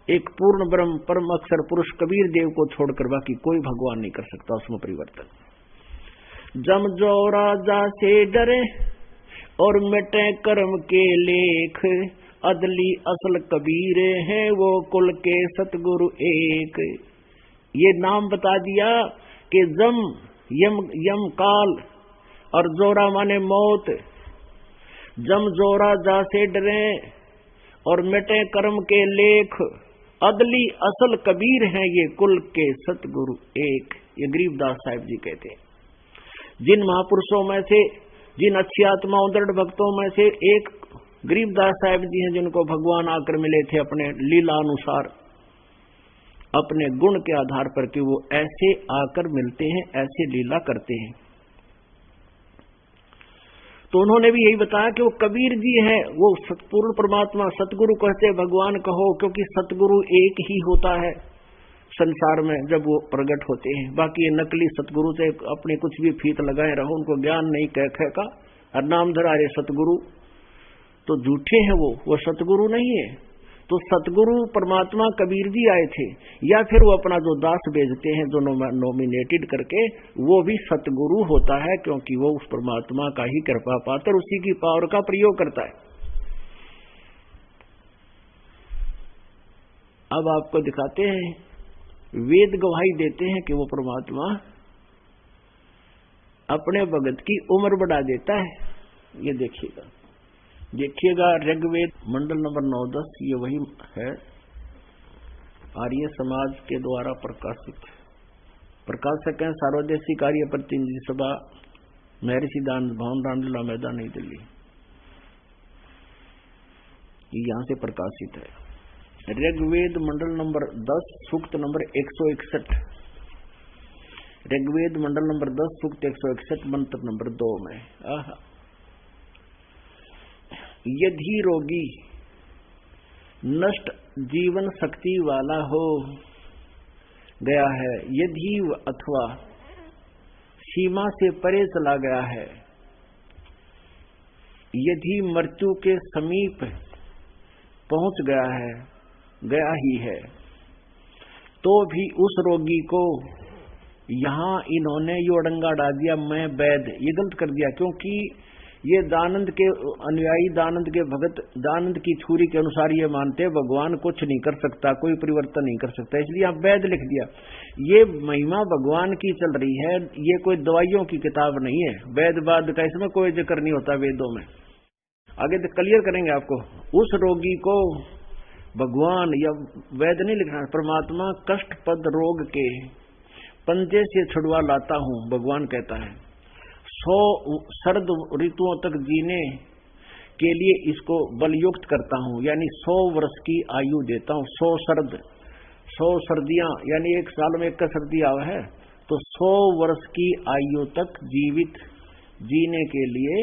एक पूर्ण ब्रह्म परम अक्षर पुरुष कबीर देव को छोड़कर बाकी कोई भगवान नहीं कर सकता उसमें परिवर्तन। जम जो राजा से डरे और मिटे कर्म के लेख, अदली असल कबीरे हैं वो कुल के सतगुरु एक। ये नाम बता दिया कि जम यम काल और जोरा माने मौत। जम जोरा जा से डरे और मिटे कर्म के लेख, अदली असल कबीर हैं ये कुल के सतगुरु एक। ये गरीबदास साहिब जी कहते हैं। जिन महापुरुषों में से, जिन अच्छी आत्माओं दृढ़ भक्तों में से एक गरीबदास साहिब जी हैं, जिनको भगवान आकर मिले थे अपने लीला अनुसार, अपने गुण के आधार पर कि वो ऐसे आकर मिलते हैं, ऐसे लीला करते हैं। तो उन्होंने भी यही बताया कि वो कबीर जी हैं, वो सतपूर्ण परमात्मा सतगुरु कहते भगवान कहो, क्योंकि सतगुरु एक ही होता है संसार में जब वो प्रकट होते हैं। बाकी ये नकली सतगुरु से अपने कुछ भी फीत लगाए रहो, उनको ज्ञान नहीं कह का और नाम धरा रे सतगुरु, तो झूठे हैं वो सतगुरु नहीं है। तो सतगुरु परमात्मा कबीर जी आए थे, या फिर वो अपना जो दास भेजते हैं जो नॉमिनेटेड करके, वो भी सतगुरु होता है, क्योंकि वो उस परमात्मा का ही कृपा पात्र उसी की पावर का प्रयोग करता है। अब आपको दिखाते हैं, वेद गवाही देते हैं कि वो परमात्मा अपने भगत की उम्र बढ़ा देता है। ये देखिएगा ऋग्वेद मंडल नंबर 9-10, ये वही है, आर्य समाज के द्वारा प्रकाशित। प्रकाशक हैं सर्वदेशी कार्य प्रतिनिधि सभा, महर्षि दानंद भवन, रामलीला मैदान, नई दिल्ली। ये यहां से प्रकाशित है। ऋग्वेद मंडल नंबर 10 सूक्त नंबर 161। ऋग्वेद मंडल नंबर 10 सूक्त 161 मंत्र नंबर 2 में यदि रोगी नष्ट जीवन शक्ति वाला हो गया है, यदि अथवा सीमा से परे चला गया है, यदि मृत्यु के समीप पहुंच गया ही है, तो भी उस रोगी को यहां इन्होंने यो अड़ंगा डाल दिया, मैं वैद, ये गलत कर दिया, क्योंकि ये दानंद के अनुयायी, दानंद के भगत, दानंद की छुरी के अनुसार ये मानते भगवान कुछ नहीं कर सकता, कोई परिवर्तन नहीं कर सकता, इसलिए आप वैद लिख दिया। ये महिमा भगवान की चल रही है, ये कोई दवाइयों की किताब नहीं है। वैदवाद का इसमें कोई जिक्र नहीं होता वेदों में। आगे तो क्लियर करेंगे आपको। उस रोगी को भगवान या वैद नहीं लिखना, परमात्मा कष्ट पद रोग के पंजे से छुड़वा लाता हूं, भगवान कहता है। 100 सर्द ऋतुओं तक जीने के लिए इसको बलयुक्त करता हूं, यानी 100 वर्ष की आयु देता हूं। 100 सर्दियां, यानी एक साल में 1 सर्दी आवा है, तो 100 वर्ष की आयु तक जीवित जीने के लिए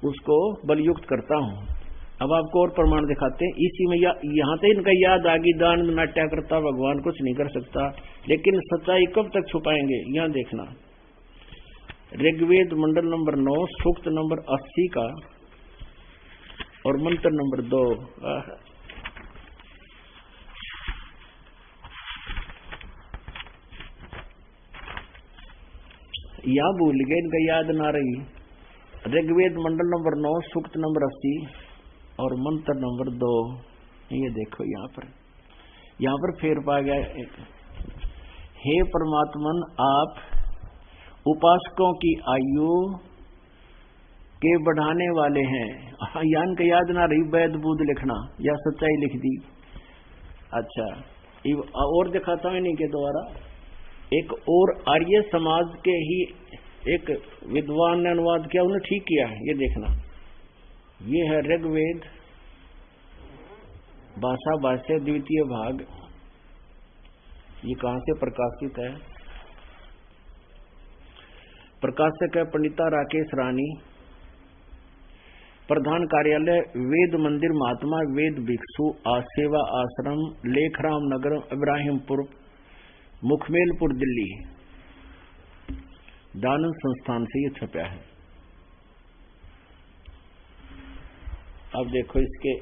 उसको बलयुक्त करता हूं। अब आपको और प्रमाण दिखाते हैं। इसी में यहाँ से इनका याद आ गई, दान में नाट्या करता भगवान कुछ नहीं कर सकता, लेकिन सच्चाई कब तक छुपाएंगे? यहाँ देखना, ऋग्वेद मंडल नंबर 9 सूक्त नंबर 80 का और मंत्र नंबर 2। यहाँ भूल गए, इनका याद ना रही। ऋग्वेद मंडल नंबर 9 सूक्त नंबर 80 और मंत्र नंबर 2। ये देखो यहाँ पर फेर पा गया। हे परमात्मन, आप उपासकों की आयु के बढ़ाने वाले हैं। यान का याद ना रही, वैद बुद्ध लिखना या सच्चाई लिख दी। अच्छा, और दिखाता हूं इन्हीं के द्वारा। एक और आर्य समाज के ही एक विद्वान ने अनुवाद किया, उन्होंने ठीक किया है। ये देखना, ये है ऋग्वेद भाषा भाष्य द्वितीय भाग। ये कहां से प्रकाशित है? प्रकाशक है पंडिता राकेश रानी, प्रधान कार्यालय वेद मंदिर महात्मा वेद भिक्षु सेवा आश्रम, लेखराम नगर, इब्राहिमपुर, मुखमेलपुर, दिल्ली। दानंद संस्थान से ये छपा है। अब देखो इसके,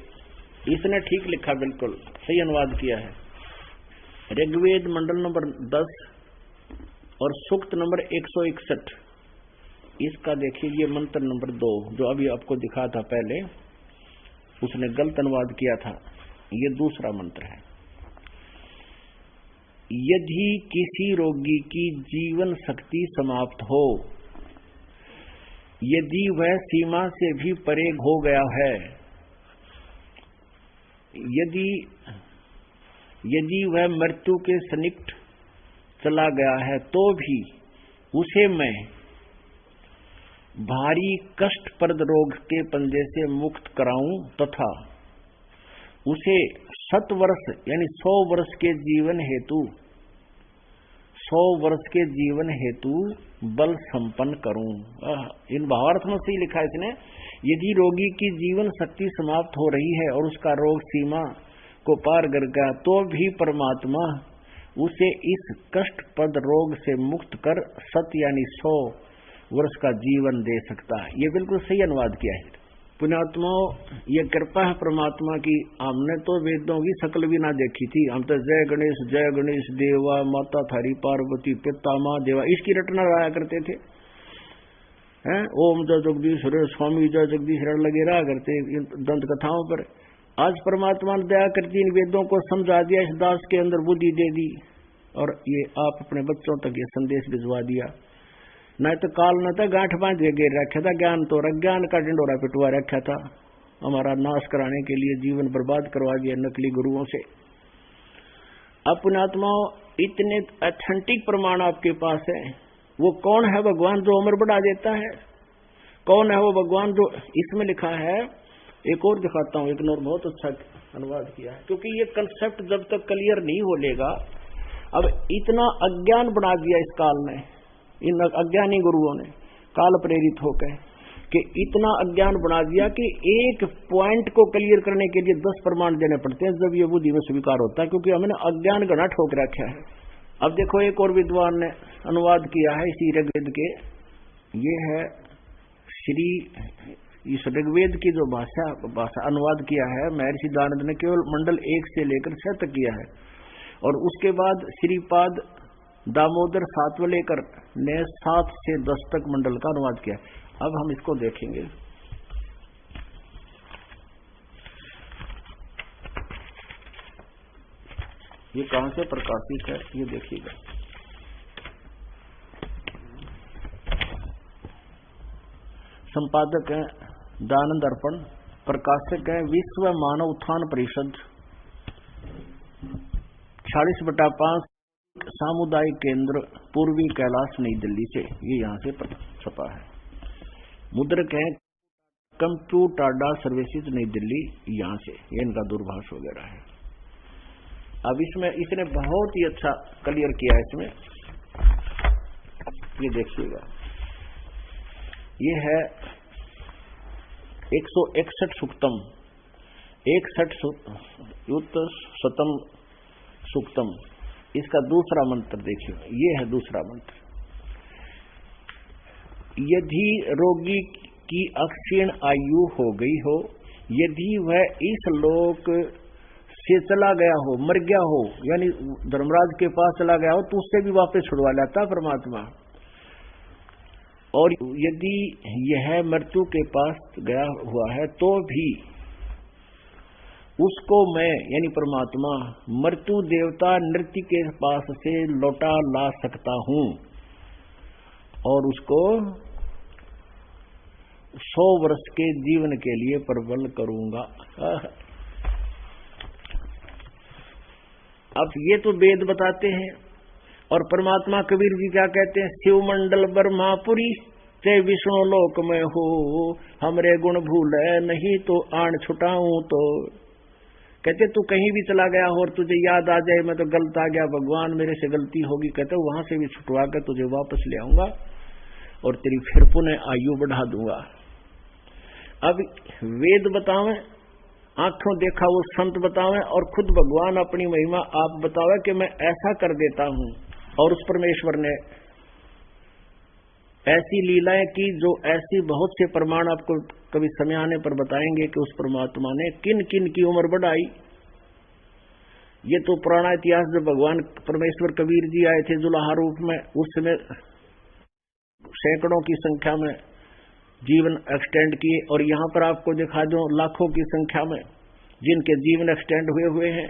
इसने ठीक लिखा, बिल्कुल सही अनुवाद किया है। ऋग्वेद मंडल नंबर 10 और सूक्त नंबर 161। इसका देखिए, ये मंत्र नंबर 2 जो अभी आपको दिखा था पहले, उसने गलत अनुवाद किया था। ये दूसरा मंत्र है। यदि किसी रोगी की जीवन शक्ति समाप्त हो, यदि वह सीमा से भी परे हो गया है, यदि वह मृत्यु के सन्निकट चला गया है, तो भी उसे मैं भारी कष्टप्रद रोग के पंजे से मुक्त कराऊं तथा उसे 100 वर्ष यानी 100 वर्ष के जीवन हेतु बल संपन्न करूं। इन भावार्थ में से लिखा है इसने, यदि रोगी की जीवन शक्ति समाप्त हो रही है और उसका रोग सीमा को पार कर गया, तो भी परमात्मा उसे इस कष्टप्रद रोग से मुक्त कर 100 यानी 100 वर्ष का जीवन दे सकता है। ये बिल्कुल सही अनुवाद किया है। पुण्यात्माओं, ये कृपा है परमात्मा की। हमने तो वेदों की शक्ल भी ना देखी थी, हम तो जय गणेश देवा, माता थारी पार्वती, पिता माँ देवा, इसकी रटना रहा करते थे। हैं, ओम जय जगदीश हरे, स्वामी जय जगदीश हरे लगे रहा करते दंत कथाओं पर। आज परमात्मा ने दया करती इन वेदों को समझा दिया, इस दास के अंदर बुद्धि दे दी, और ये आप अपने बच्चों तक ये संदेश भिजवा दिया। न तो काल न तो गांठ बांध के गिर रखा था, ज्ञान तो अज्ञान का ढिंडोरा पिटवा रखा था, हमारा नाश कराने के लिए जीवन बर्बाद करवा दिया नकली गुरुओं से। अब पुण्यात्माओं, इतने ऑथेंटिक प्रमाण आपके पास है। वो कौन है भगवान जो उम्र बढ़ा देता है? कौन है वो भगवान जो, इसमें लिखा है, एक और दिखाता हूं, एक और बहुत अच्छा अनुवाद किया है, क्योंकि ये कंसेप्ट जब तक क्लियर नहीं हो लेगा। अब इतना अज्ञान बढ़ा दिया इस काल में, इन अज्ञानी गुरुओं ने काल प्रेरित होकर कि इतना अज्ञान बना दिया कि एक पॉइंट को क्लियर करने के लिए 10 प्रमाण देने पड़ते हैं, जब ये बुद्धि में स्वीकार होता है, क्योंकि हमने अज्ञान घना ठोक रखा है। अब देखो, एक और विद्वान ने अनुवाद किया है इसी ऋग्वेद के, ये है श्री, इस ऋग्वेद की जो भाषा अनुवाद किया है महर्षि दानंद ने, केवल मंडल 1 से लेकर 6 तक किया है, और उसके बाद श्रीपाद दामोदर सातवलेकर ने 7 से 10 तक मंडल का अनुवाद किया। अब हम इसको देखेंगे। ये कहां से प्रकाशित है, ये देखिएगा। संपादक है दानंद अर्पण, प्रकाशक है विश्व मानव उत्थान परिषद, 46/5 सामुदायिक केंद्र, पूर्वी कैलाश, नई दिल्ली से ये यहां से छपा है। मुद्रक है कंप्यूटाडा सर्विसेज, नई दिल्ली, यहां से ये इनका दूरभाष वगैरह है। अब इसमें इसने बहुत ही अच्छा क्लियर किया है इसमें, ये देखिएगा। ये है 161 सूक्तम, 61 शतम सूक्तम, इसका दूसरा मंत्र देखिए। ये है दूसरा मंत्र, यदि रोगी की अक्षीण आयु हो गई हो, यदि वह इस लोक से चला गया हो, मर गया हो, यानी धर्मराज के पास चला गया हो, तो उससे भी वापस छुड़वा लाता परमात्मा। और यदि यह मृत्यु के पास गया हुआ है, तो भी उसको मैं यानी परमात्मा मृत्यु देवता नृत्य के पास से लौटा ला सकता हूं, और उसको 100 वर्ष के जीवन के लिए प्रबल करूंगा। अब ये तो वेद बताते हैं, और परमात्मा कबीर जी क्या कहते हैं, शिव मंडल ब्रह्मापुरी ते विष्णु लोक में हो, हमरे गुण भूल नहीं तो आण छुटाऊं तो। कहते तू कहीं भी चला गया और तुझे याद आ जाए मैं तो गलत आ गया भगवान मेरे से गलती होगी, कहते वहां से भी छुटवा कर तुझे वापस ले आऊंगा और तेरी फिर पुनः आयु बढ़ा दूंगा। अब वेद बतावे, आंखों देखा वो संत बतावे, और खुद भगवान अपनी महिमा आप बतावे कि मैं ऐसा कर देता हूं। और उस परमेश्वर ने ऐसी लीलाएं की जो ऐसी बहुत से प्रमाण आपको कभी समय आने पर बताएंगे कि उस परमात्मा ने किन किन की उम्र बढ़ाई। ये तो पुराना इतिहास, जब भगवान परमेश्वर कबीर जी आए थे जुलाहा रूप में, उस समय सैकड़ों की संख्या में जीवन एक्सटेंड किए, और यहां पर आपको दिखा दो लाखों की संख्या में जिनके जीवन एक्सटेंड हुए हैं।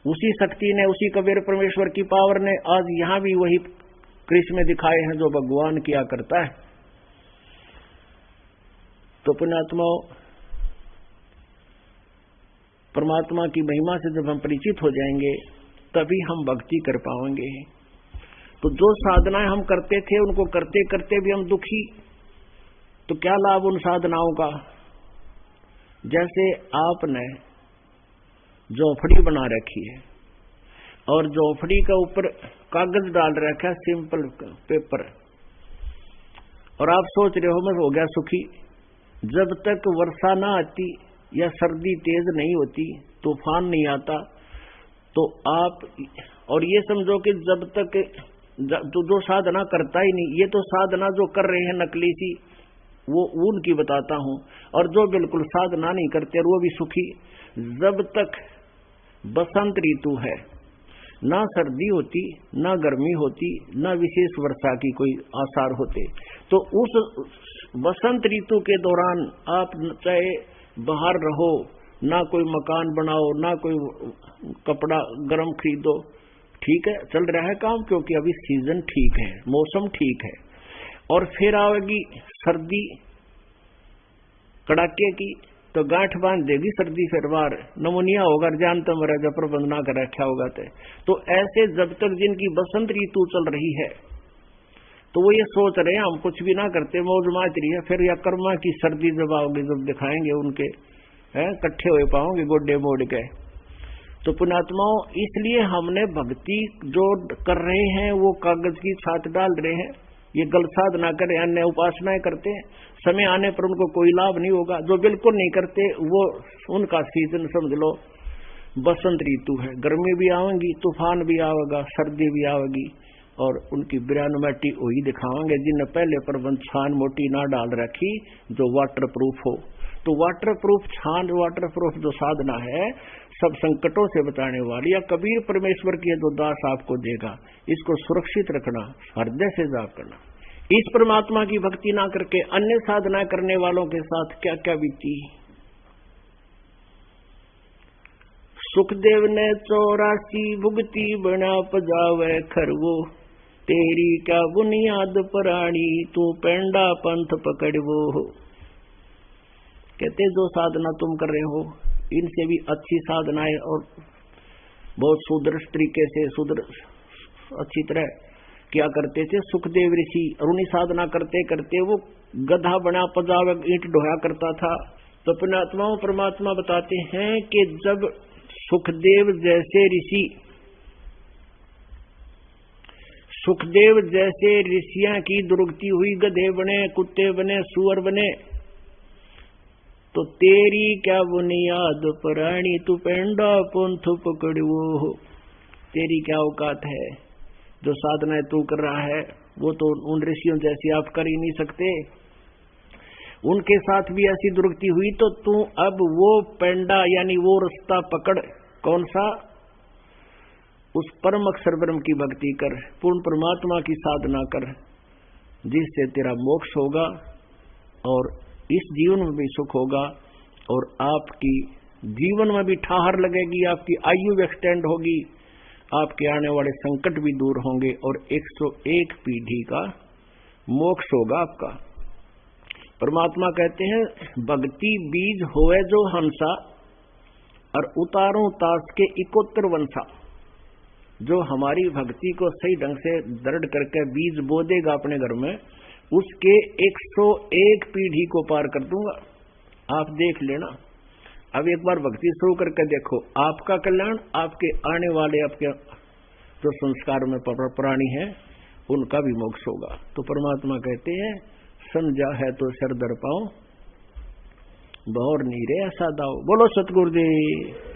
उसी शक्ति ने, उसी कबीर परमेश्वर की पावर ने आज यहां भी वही कृष्ण में दिखाए हैं जो भगवान किया करता है। तो पुण्यात्माओं, परमात्मा की महिमा से जब हम परिचित हो जाएंगे तभी हम भक्ति कर पाएंगे। तो जो साधनाएं हम करते थे उनको करते करते भी हम दुखी, तो क्या लाभ उन साधनाओं का। जैसे आपने झोपड़ी बना रखी है और झोपड़ी का ऊपर कागज डाल रखा है, सिंपल पेपर, और आप सोच रहे हो मैं हो गया सुखी। जब तक वर्षा ना आती या सर्दी तेज नहीं होती, तूफान नहीं आता, तो आप और ये समझो कि जब तक जो साधना करता ही नहीं, ये तो साधना जो कर रहे हैं नकली सी, वो उनकी बताता हूं, और जो बिल्कुल साधना नहीं करते वो भी सुखी। जब तक बसंत ऋतु है, ना सर्दी होती, ना गर्मी होती, ना विशेष वर्षा की कोई आसार होते, तो उस बसंत ऋतु के दौरान आप चाहे बाहर रहो, ना कोई मकान बनाओ, ना कोई कपड़ा गर्म खरीदो, ठीक है, चल रहा है काम, क्योंकि अभी सीजन ठीक है, मौसम ठीक है। और फिर आएगी सर्दी कड़ाके की, तो गांठ बांध देगी सर्दी, फिर बार नमोनिया होगा, जानता मेरा जब प्रबंध ना कर रखा होगा। तो ऐसे जब तक जिनकी बसंत ऋतु चल रही है, तो वो ये सोच रहे हैं हम कुछ भी ना करते, मौज माच रही है, फिर या कर्मा की सर्दी जब आओगे, जब दिखाएंगे उनके इकट्ठे हुए पाओगे गोड्डे मोड़ के। तो पुण्यात्माओं, इसलिए हमने भक्ति जो कर रहे हैं वो कागज की छात डाल रहे हैं, ये गलत साधना करें, अन्य उपासनाएं करते हैं, समय आने पर उनको कोई लाभ नहीं होगा। जो बिल्कुल नहीं करते वो उनका सीजन समझ लो बसंत ऋतु है, गर्मी भी आवेगी, तूफान भी आवेगा, सर्दी भी आवेगी, और उनकी बिरानुमैटी वही दिखाएंगे जिनने पहले प्रबंध छान मोटी ना डाल रखी जो वाटर प्रूफ हो। तो वाटर प्रूफ छान, वाटर प्रूफ जो साधना है सब संकटों से बचाने वाली, या कबीर परमेश्वर की जो दास आपको देगा, इसको सुरक्षित रखना, हृदय से जाप करना। इस परमात्मा की भक्ति ना करके अन्य साधना करने वालों के साथ क्या क्या बीती। सुखदेव ने 84 भुगती बना पजावे खरवो, तेरी क्या बुनियाद पराणी तू पेंडा पंथ पकड़वो। कहते जो साधना तुम कर रहे हो इनसे भी अच्छी साधनाएं और बहुत सुदृढ़ तरीके से अच्छी तरह क्या करते थे सुखदेव ऋषि, और उन्हीं साधना करते करते वो गधा बना पजावे ईंट ढोया करता था। तो पुण्यात्माओं परमात्मा बताते हैं कि जब सुखदेव जैसे ऋषि, सुखदेव जैसे ऋषियां की दुर्गति हुई, गधे बने, कुत्ते बने, सुअर बने, तो तेरी क्या बुनियाद पराणी तू पेंडा पंथ पकड़ो। तेरी क्या औकात है, जो साधनाएं तू कर रहा है वो तो उन ऋषियों जैसी आप कर ही नहीं सकते, उनके साथ भी ऐसी दुर्गति हुई, तो तू अब वो पेंडा यानी वो रास्ता पकड़, कौन सा, उस परम अक्षर ब्रह्म की भक्ति कर, पूर्ण परमात्मा की साधना कर, जिससे तेरा मोक्ष होगा और इस जीवन में भी सुख होगा, और आपकी जीवन में भी ठहर लगेगी, आपकी आयु भी एक्सटेंड होगी, आपके आने वाले संकट भी दूर होंगे, और 101 पीढ़ी का मोक्ष होगा आपका। परमात्मा कहते हैं भक्ति बीज होए जो हंसा, और उतारों तास के 71 वंशा। जो हमारी भक्ति को सही ढंग से दृढ़ करके बीज बो देगा अपने घर में, उसके 101 पीढ़ी को पार कर दूंगा। आप देख लेना। अब एक बार भक्ति शुरू करके देखो, आपका कल्याण, आपके आने वाले आपके जो संस्कार में प्राणी है उनका भी मोक्ष होगा। तो परमात्मा कहते हैं समझा है तो सर दर पाओ, बहुर नीरे ऐसा दाओ। बोलो सतगुरुदेव।